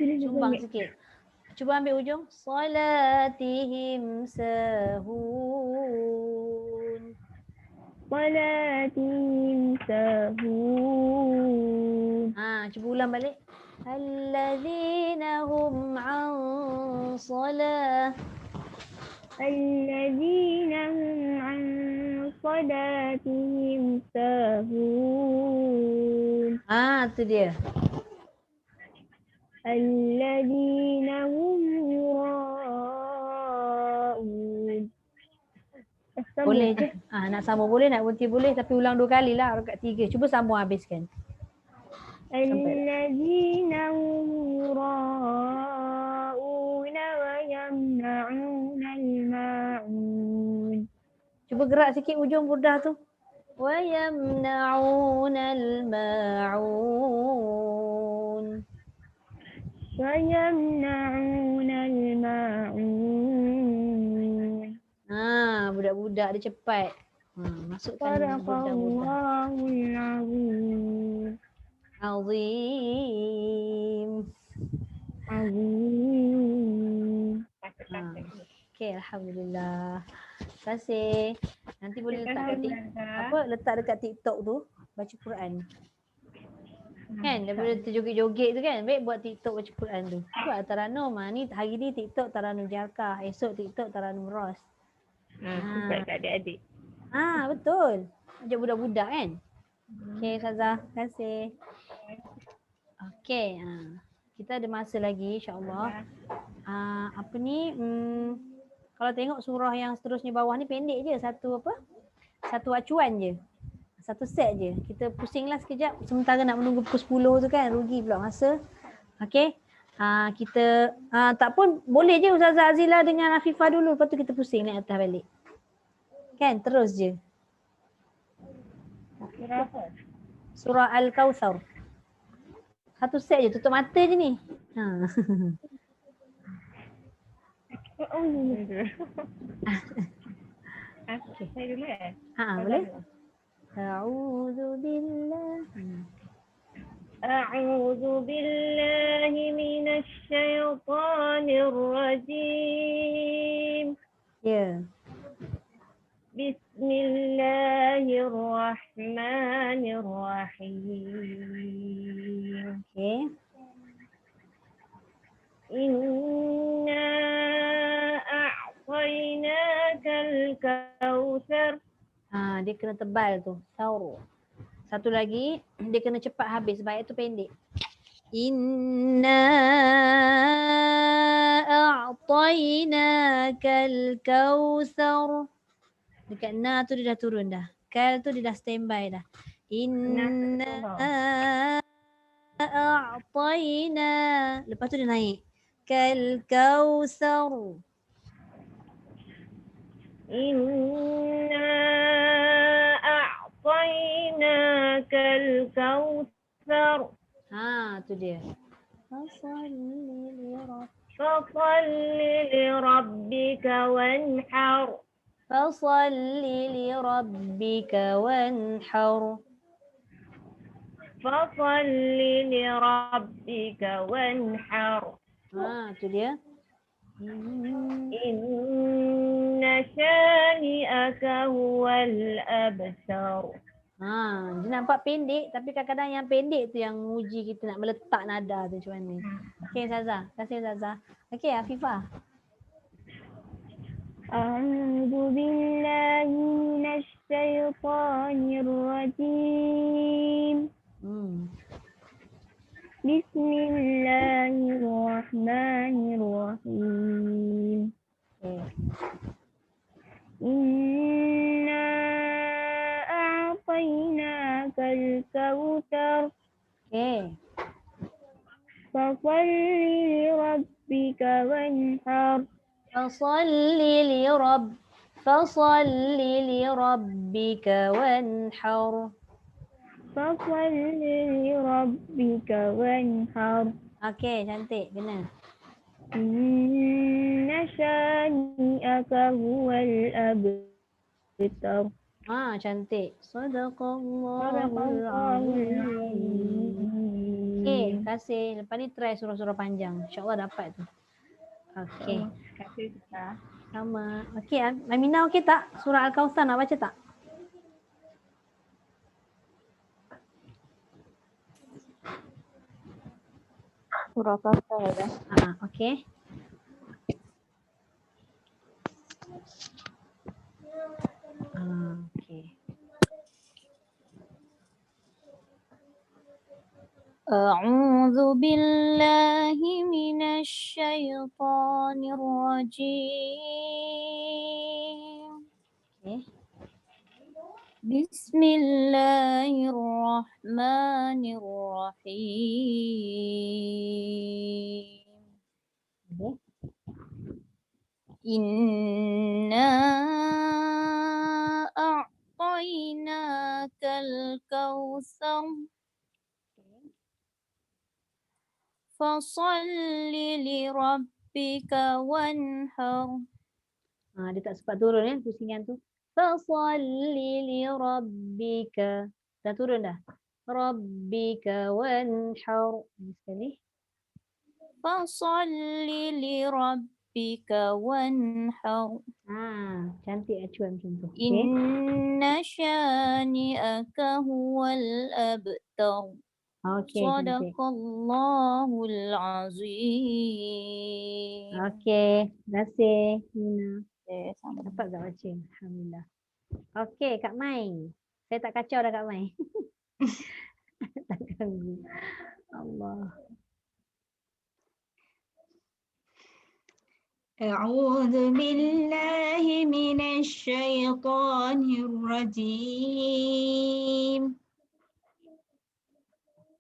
Sumbang sikit. Cuba ambil ujung. Salatihim sahun. Salatihim sahun. Cuba ulang balik. Allazina hum an salah. Allazina hum an salatihim sahun. Tu dia. Allazina hum yura'un. Boleh je. Nak sambung boleh, nak berhenti boleh, tapi ulang 2 kali lah rakaat 3. Cuba sambung habiskan. Allazina hum yura'una wa yamna'una al-ma'un. Cuba gerak sikit ujung burdah tu. Wa yamna'una al-ma'un. Wa yamna'una al-ma'un. Budak-budak dia cepat. Masukkan budak-budak. Sadaqallahul azim. Azim. Azim. Okey, alhamdulillah. Terima kasih. Nanti boleh letak dekat TikTok tu baca Quran. Kan daripada terjoget-joget tu kan, baik buat TikTok baca Quran tu. Buat Taranum. Ni hari ni TikTok Taranum Jarkah, esok TikTok Taranum Ros. Buat kat adik-adik. Betul. Ajak budak-budak kan. Okey Ustazah, terima kasih. Okey, kita ada masa lagi insya-Allah. Kalau tengok surah yang seterusnya bawah ni pendek je, satu acuan je. Satu set je. Kita pusinglah sekejap sementara nak menunggu pukul 10 tu kan, rugi pula masa. Okey. Kita tak pun boleh je Ustazah Azila dengan Afifah dulu, lepas tu kita pusing naik atas balik. Kan terus je. Surah Al-Kautsar. Satu set je, tutup mata je ni. Ha. Okay. Saya dulu Ha, boleh? A'udzu billah. أعوذ بالله من الشيطان الرجيم Ya. بسم الله الرحمن الرحيم Okey. إنا أعطيناك الكوثر. Ha, dia kena tebal tu. Saur. Satu lagi, dia kena cepat habis sebab ayat tu pendek. Inna a'tainakal kautsar. Dekat na tu dia dah turun dah. Kal tu dia dah standby dah. Inna a'taina. Lepas tu dia naik. Kal kautsar. إنا أعطيناك الكوثر Ha, tu dia. Fasalli li rabbika. فصل لربك وانحر. Fasalli li rabbika wanhar. فصل لربك وانحر. Ha, tu dia. إن شانئك هو الأبتر. Ha, dia nampak pendek tapi kadang-kadang yang pendek tu yang uji kita nak meletak nada tu macam mana. Okey Ustazah. Terima kasih Ustazah. Okey Afifah. أعوذ بالله من الشيطان الرجيم بسم الله الرحمن الرحيم إنا أعطيناك الكوثر Okey. فصل لربك وانحر. Fasalli li rabbika wanhar. فصل لربك وانحر. Okey, cantik. Kena. إن شانئك هو الأبتر. Ha, cantik. Sadaqallahul azim. Okey, terima kasih. Lepas ni try surah-surah panjang. InsyaAllah dapat tu. Okey. Terima kasih Ustaz. Sama. Okey, Aminah okey tak? Surah Al-Kautsar nak baca tak? Surah Kautsar dah. Ha, okey. Okey. أعوذ بالله من الشيطان الرجيم. Okey. بسم الله الرحمن الرحيم. Okey. إنا أعطيناك الكوثر فصل لربك وانحر. Ha, dia tak sempat turun pusingan tu. Fasalli li rabbika. Dah turun dah. Rabbika wanhar. Ini sekali. فصل لربك وانحر. Ha, cantik acuan macam tu. Okey. إن شانئك هو الأبتر. Okey, cantik. صدق الله العظيم. Okey, terima kasih Nina. Sama. Dapat tak baca? Alhamdulillah. Okey, Kak Mai. Saya tak kacau dah Kak Mai. Tak ganggu. Allah. أعوذ بالله من الشيطان الرجيم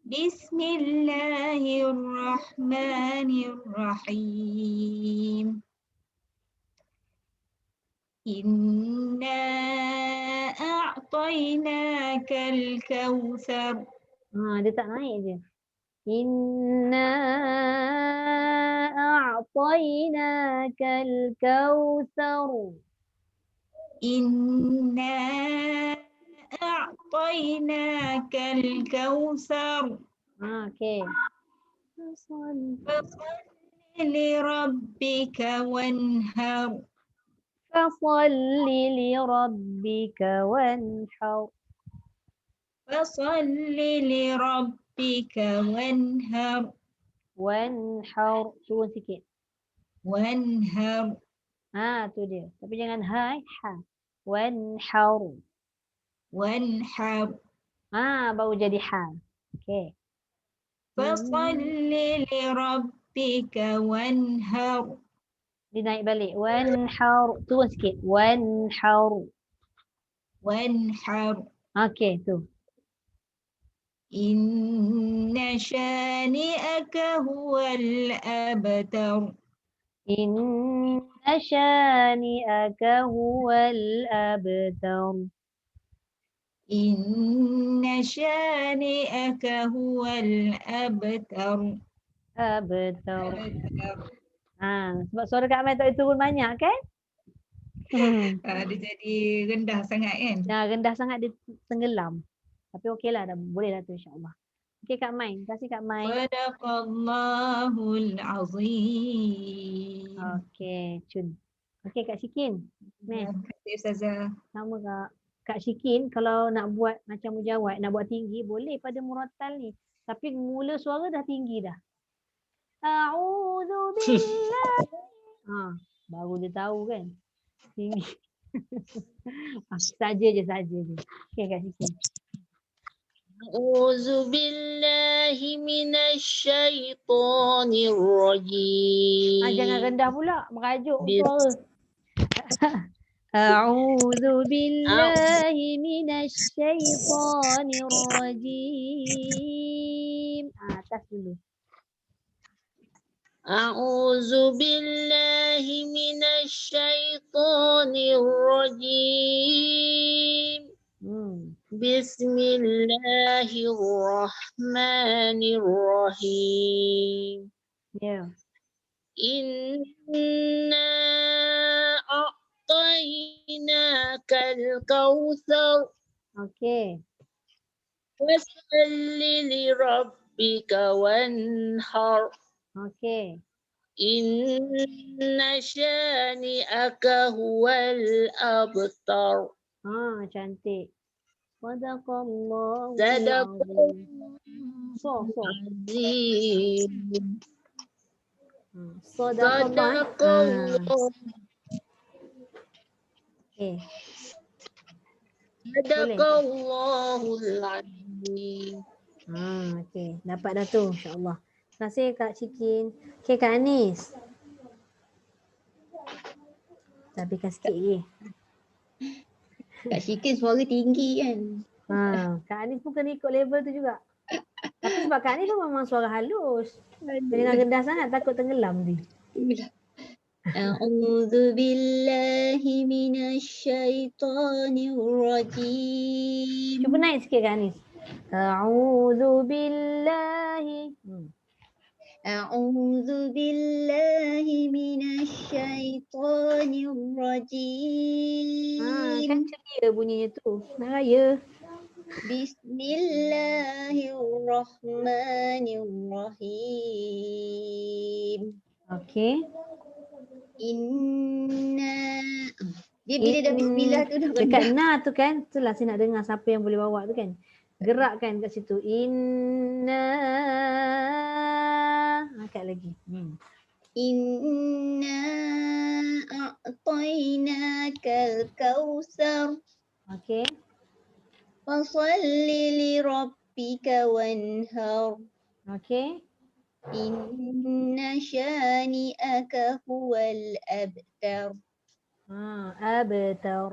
بسم الله الرحمن الرحيم إنا أعطيناك الكوثر. Ha, dia tak naik je. Inna a'tainakal kautsar. Inna a'tainakal kautsar. Okey. Fasalli li rabbika wanhar. Fasalli li rabbika wanhar. Fasalli li rabbika wanhar. Wanhar. Turun sikit. Wanhar. Tu dia. Tapi jangan ha. Wanhar. Wanhar. Baru jadi ha. Okey. Fasalli li rabbika wanhar. Dinaik balik. Wanhar. Turun sikit. Wanhar. Wanhar. Okey, tu. Inna shani'aka huwal abtar. Inna shani'aka huwal abtar. Inna shani'aka huwal abtar. Abtar. Sebab suara Kak Mai tak turun banyak kan? Dia jadi rendah sangat kan? Rendah sangat dia tenggelam. Tapi okeylah, dah boleh dah tu insya-Allah. Okey Kak Mai, terima kasih Kak Mai. Sadaqallahul azim. Okey, cun. Okey Kak Syikin. Meh, Terima kasih Ustazah. sama Kak Syikin kalau nak buat macam mujawad, nak buat tinggi boleh pada murattal ni. Tapi mula suara dah tinggi dah. A'udzu billah. Baru dia tahu kan. Tinggi. Saja je. Okey Kak Syikin. A'udzu billahi minasyaitonir rajim. Jangan rendah pula, merajuk suara. A'udzu billahi minasyaitonir rajim. Atas dulu. A'udzu billahi minasyaitonir rajim. Bismillahirrahmanirrahim. Ya. Inna a'tainakal kautsar. Okey. Fasalli li rabbika wanhar. Okey. Inna syani'aka huwal abtar. Cantik. Sadaqallahu Sadaqallahul azim. azim. Sadaqallah. Okey. Sadaqallahul azim. Okey, dapat dah tu insya-Allah. Terima kasih Kak Syikin. Okey Kak Anis. Tapikan sikit lagi. Kak Syikin suara tinggi kan. Kak Anis pun kena ikut level tu juga. Tapi sebab Kak Anis tu memang suara halus. Dengan rendah sangat takut tenggelam dia. A'udzu billahi minasyaitonir rajim. Cuba naik sikit Kak Anis. A'udzu billahi. A'udzu billahi minasyaitonir rajim. Kan ceria bunyinya tu. Nak raya. Bismillahirrahmanirrahim. Okey. Inna. Dia bila dah bismillah tu dah dekat rendah. na tu kan. Itulah saya nak dengar siapa yang boleh bawa tu kan. Gerakkan kat situ. Inna. Angkat lagi. Inna a'tainakal kautsar. Okey. Fasalli li rabbika wanhar. Okey. Inna syani'aka huwal abtar. Abtar.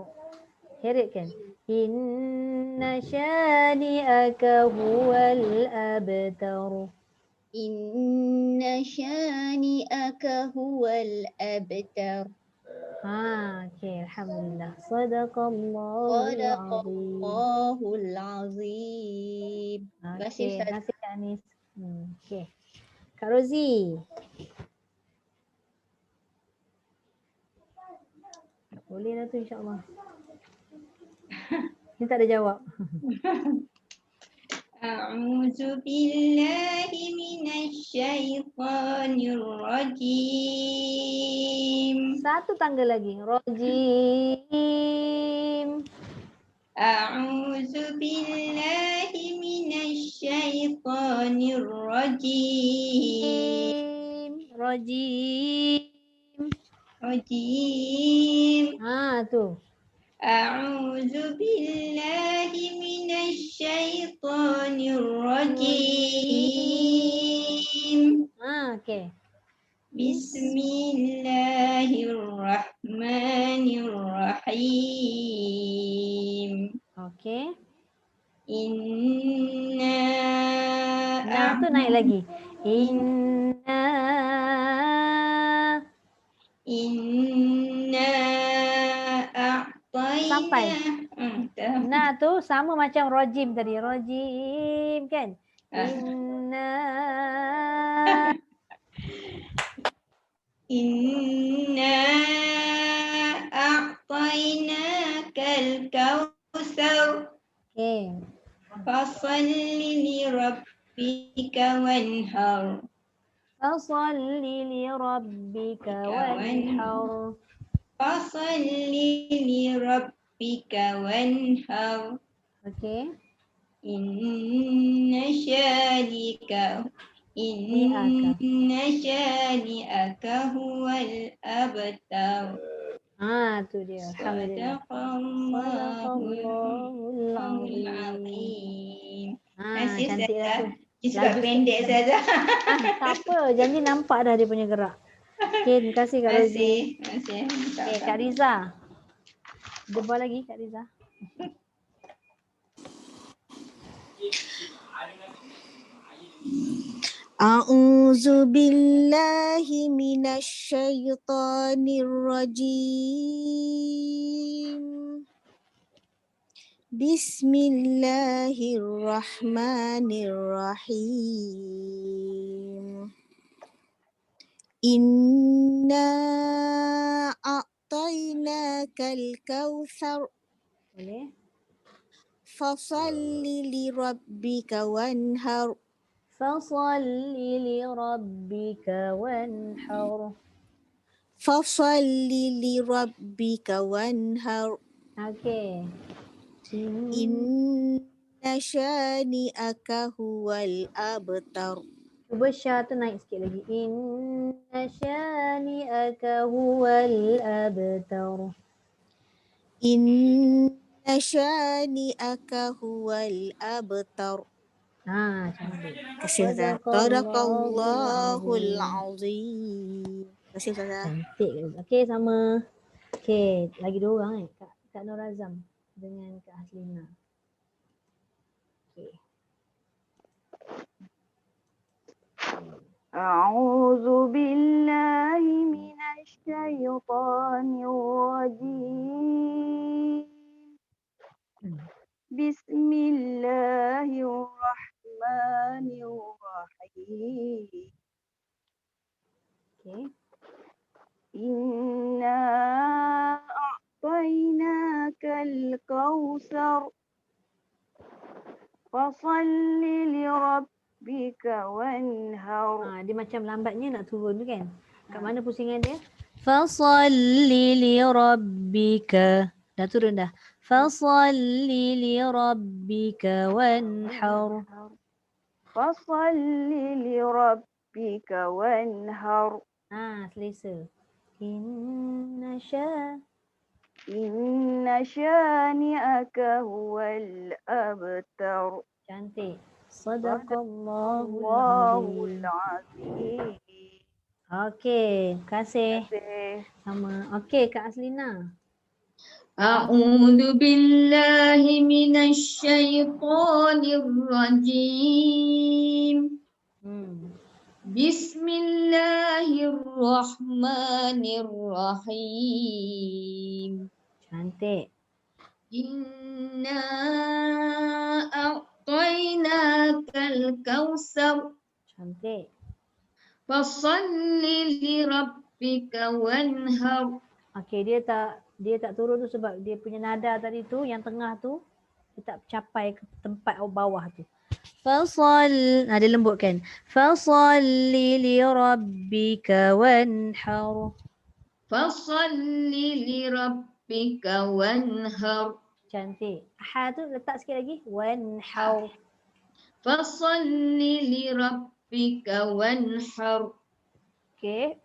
Heret kan? Inna syani'aka huwal abtar. Inna syani'aka huwal abtar. Okey, alhamdulillah. Sadaqallahul azim. Sadaqallahul azim. Terima kasih Okey, Ustaz. terima kasih Kak Anis. Okey. Kak Rozi. Boleh lah tu insya-Allah. Ni tak ada jawab. A'udzu billahi minasyaitonir rajim. Satu tangga lagi. Rajim. A'udzu billahi minasyaitonir rajim. Rajim. Rajim. Tu. A'udzu billahi minasyaitonir rajim. Okey. Bismillahirrahmanirrahim. Okey. Inna Tu naik lagi. Inna a'tayna. Sampai. Nah tu sama macam rojim tadi. Rojim kan? Inna a'tainakal kautsar. Okey. Fasalli li rabbika wanhar. Fasalli li rabbika wanhar. Fasalli li rabbika wanhar. Okey. Inna syani'aka huwal abtar. Tu dia. Alhamdulillah. Sadaqallahul azim. Cantik lah tu. Sebab pendek saja. Tak apa, janji nampak dah dia punya gerak. Okey, terima kasih Kak Rozi. Terima kasih. Okey, Kak Riza. Depan lagi Kak Riza. A'udzu billahi minasyaitonir rajim. Bismillahirrahmanirrahim. Inna a'tainakal kautsar. Boleh? Fasalli li rabbika wanhar. Fasalli li rabbika wanhar. Fasalli li rabbika wanhar. Okey. Inna syani'aka huwal abtar. Cuba sya tu naik sikit lagi. Inna syani'aka huwal abtar. Inna syani'aka huwal abtar. Cantik. Kasih Ustazah. Sadaqallahul azim. Kasih Ustazah. Cantik. Okey, sama. Okey, lagi 2 orang Kak Nur Azam dengan Kak Haslina. Okey. A'udzu billahi minasyaitonir rajim. Bismillahirrahmanirrahim. Okey. Inna a'tainakal kautsar. Fasalli li rabbika wanhar. Dia macam lambatnya nak turun tu kan? Kat mana pusingan dia? Fasalli li rabbika. Dah turun dah. Fasalli li rabbika wanhar. Fasalli li rabbika wanhar. Selesa. Inna syani'aka huwal abtar. Cantik. Sadaqallahul azim. Okey, terima kasih. Sama. Okey, Kak Aslina. A'udzu billahi minasyaitonir rajim. Bismillahirrahmanirrahim. Cantik. Inna a'tainakal kautsar. Cantik. Fasalli li rabbika wanhar. Okey, dia tak turun tu sebab dia punya nada tadi tu yang tengah tu dia tak capai ke tempat bawah tu. Dia lembutkan. Fasalli li rabbika wanhar. Fasalli li rabbika wanhar. Cantik. Ha tu letak sikit lagi. Wanhar. Fasalli li rabbika wanhar. Okey.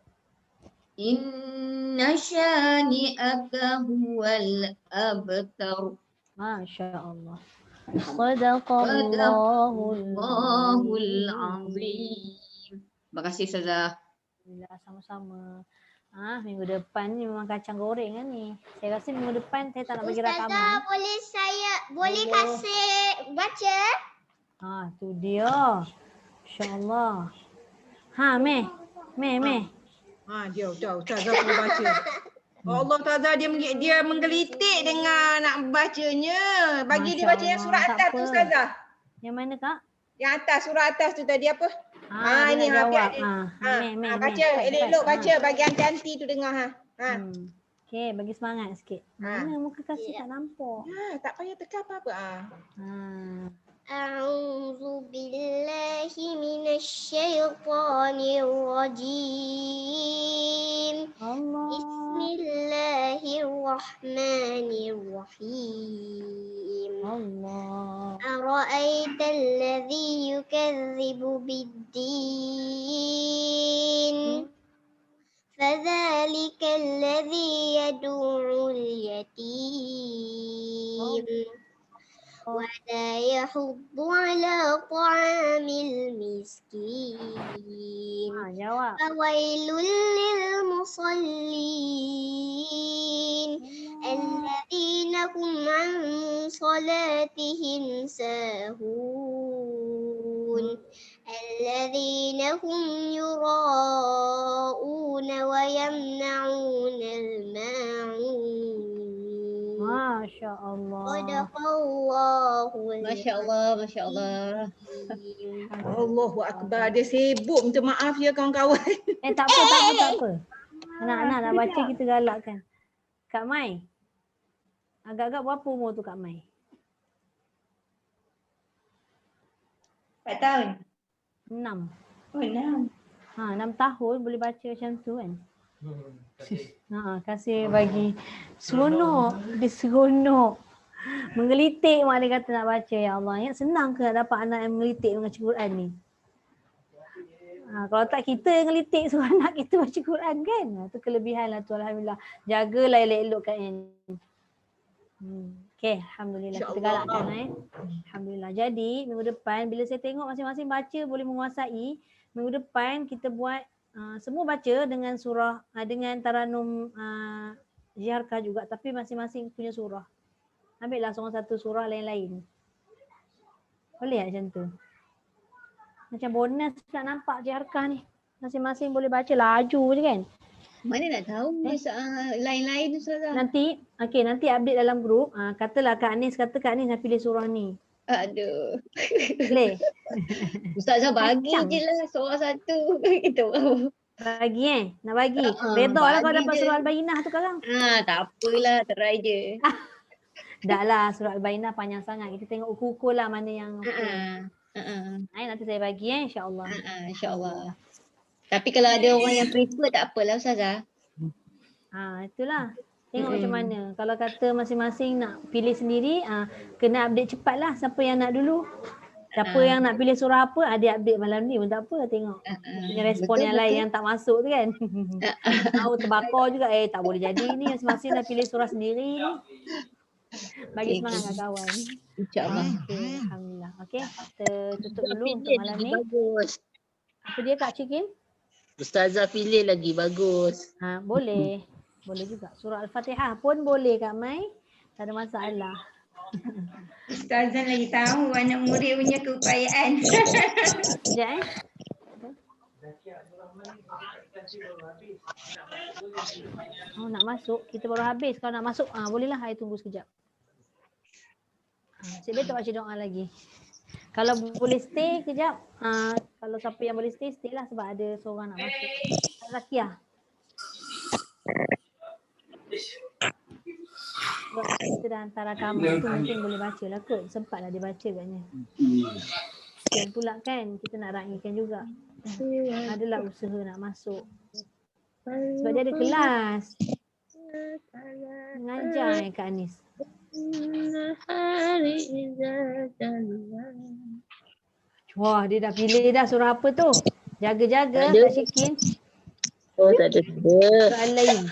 Inna syani'aka huwal abtar. Masya-Allah. Sadaqallahul azim. Terima kasih Ustazah. Alhamdulillah, sama-sama. Minggu depan ni memang kacang goreng kan ni. Saya rasa minggu depan saya tak nak bagi rakaman. Ustazah, boleh kasih baca? Tu dia. Insya-Allah. Meh. Dia Ustazah perlu baca. Allah Ustazah dia menggelitik dengan nak bacanya. Bagi dia baca yang surah atas tu Ustazah. Yang mana Kak? Yang atas, surah atas tu tadi apa? Ni jawab. Baca, elok-elok baca bagian cantik tu dengar. Okey, bagi semangat sikit. Mana muka kasih tak nampak. Tak payah tekan apa-apa. A'udzu billahi minasyaitonir rajim. Bismillahirrahmanirrahim. Allah. Ara'aital ladzi yukadzibu bid-din. فذلك الذي يدعو اليتيم ولا يحض على طعام المسكين فويل للمصلين الذين هم عن صلاتهم ساهون الذين هم يراءون ويمنعون الماعون. Masya Allah. Sadaqallahul Masya Allah. Allahu Akbar. Dia sibuk, minta maaf ya kawan-kawan. Tak apa. Anak-anak nak baca kita galakkan. Kak Mai. Agak-agak berapa umur tu Kak Mai? 4 tahun. 6. Oh, 6. 6 tahun boleh baca macam tu kan? Kasih bagi seronok. Dia seronok. Menggelitik mak dia kata nak baca. Ya Allah, ya senang ke nak dapat anak yang menggelitik dengan baca Quran ni? Kalau tak kita ngelitik suruh anak kita baca Quran kan? Tu kelebihan lah tu, Alhamdulillah. Jagalah elok-elok kat ni. Okay, Alhamdulillah. Kita galakkan Alhamdulillah. Jadi minggu depan bila saya tengok masing-masing baca boleh menguasai, minggu depan kita buat semua baca dengan surah, dengan taranum Jiharkah juga, tapi masing-masing punya surah. Ambillah seorang satu surah lain-lain. Boleh tak macam tu? Macam bonus nak nampak Jiharkah ni. Masing-masing boleh baca laju je kan? Mana nak tahu lain-lain tu Ustazah. Nanti update dalam grup. Katalah Kak Anis kata Kak Anis nak pilih surah ni. Aduh. Boleh? Ustazah bagi je lah surah satu. Gitu. Bagi nak bagi. Redha lah kalau dapat surah Al-Bayyinah tu sekarang. Tak apalah, try je. Dah lah surah Al-Bayyinah panjang sangat. Kita tengok ukur-ukur lah mana yang nanti saya bagi insya-Allah. InsyaAllah. Tapi kalau ada orang yang prefer tak apalah Ustazah. Itulah. Tengok macam mana. Kalau kata masing-masing nak pilih sendiri, kena update cepat lah siapa yang nak dulu. Siapa yang nak pilih surah apa, dia update malam ni pun tak apa. Tengok punya respon yang lain yang tak masuk tu kan. Tahu terbakar juga, tak boleh jadi ni. Masing-masing nak pilih surah sendiri ni. Bagi semangat kawan. InsyaAllah. Alhamdulillah. Okay, kita tutup dulu untuk malam ni. Bagus. Apa dia Kak Cikin? Ustazah pilih lagi bagus. Boleh. Boleh juga. Surah Al-Fatihah pun boleh Kak Mai. Tak ada masalah. Ustazah lagi tahu anak murid punya keupayaan. Sekejap nak masuk. Kita baru habis. Kalau nak masuk, bolehlah. Saya tunggu sekejap. Cik Bet tak baca doa lagi. Kalau boleh stay kejap. Kalau siapa yang boleh stay, stay lah sebab ada seorang nak masuk. Zakiah. Sebab kita dah hantar rakaman tu mungkin boleh baca lah kot. Sempatlah dia baca katnya. Dan pula kan kita nak raikan juga. Adalah usaha nak masuk. Sebab dia ada kelas. Mengajar Kak Anis. Wah, dia dah pilih dah surah apa tu? Jaga-jaga Kak Syikin. Oh, tak ada. Soalan lain.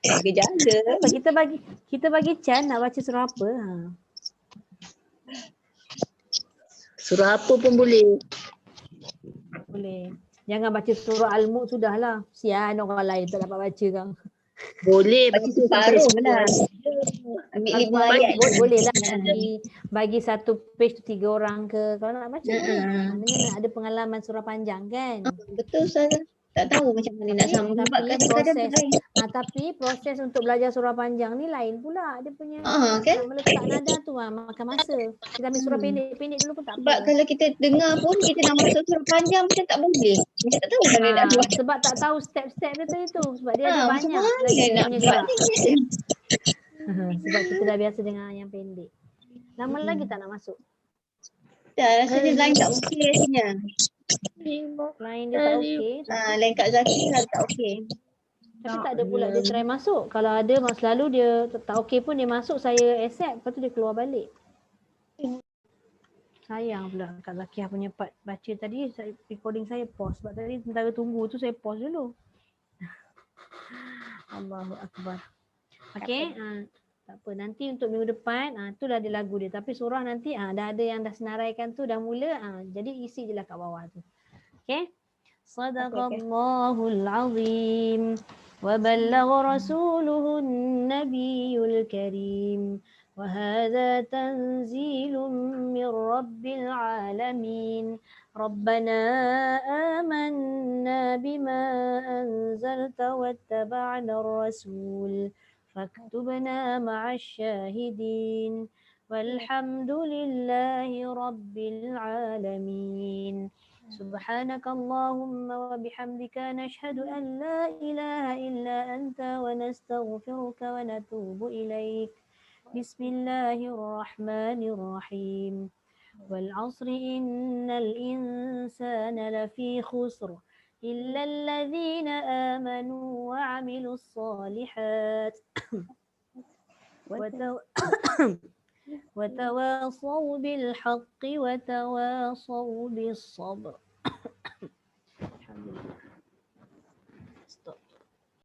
Jaga-jaga. Kita bagi Chan nak baca surah apa? Surah apa pun boleh. Boleh. Jangan baca surah Al-Mulk sudahlah. Sian orang lain tak dapat baca kan. Boleh Baca separuh lah. Ambil 5 ayat. Boleh lah bagi satu page tu 3 orang ke. Kalau nak baca maknanya nak ada pengalaman surah panjang kan. Betul Ustazah. Tak tahu macam mana nak sambung. Sebab kadang-kadang tapi proses untuk belajar surah panjang ni lain pula. Dia punya kan? meletak nada tu makan masa. Kita ambil surah pendek-pendek dulu pun tak Sebab apa. kalau kita dengar pun kita nak masuk surah panjang macam tak boleh. Macam tak tahu mana nak buat. Sebab tak tahu step-step dia tu. Sebab dia ada Macam banyak mana lagi nak punya buat gerak. ni? Sebab kita dah biasa dengan yang pendek. Lama lagi tak nak masuk. Dah rasanya lain tak okey rasanya. Lain dia tak okey. Lain Kak Zaki lah tak okey. Tapi tak ada pula dia try masuk. Kalau ada selalu dia tak okey pun dia masuk, saya accept. Lepas tu dia keluar balik. Sayang pula Kak Zakiah punya part baca tadi, recording saya pause. Sebab tadi tentara tunggu tu saya pause dulu. Allahu Akbar. Okey. Tak apa. Nanti untuk minggu depan, tu dah ada lagu dia. Tapi surah nanti dah ada yang dah senaraikan tu, dah mula. Jadi isi je lah kat bawah tu. Okey. Sadaqallahul azim. Wa ballagha rasuluhun nabiyul karim. Wa hadha tanzilun min rabbil alamin. Rabbana amanna bima anzalta wattaba'na ar-rasul. فاكتبنا مع الشاهدين والحمد لله رب العالمين سبحانك اللهم وبحمدك نشهد أن لا إله إلا أنت ونستغفرك ونتوب إليك بسم الله الرحمن الرحيم والعصر إن الإنسان لفي خسر إلا الذين آمنوا وعملوا الصالحات وتواصوا بالحق وتواصوا بالصبر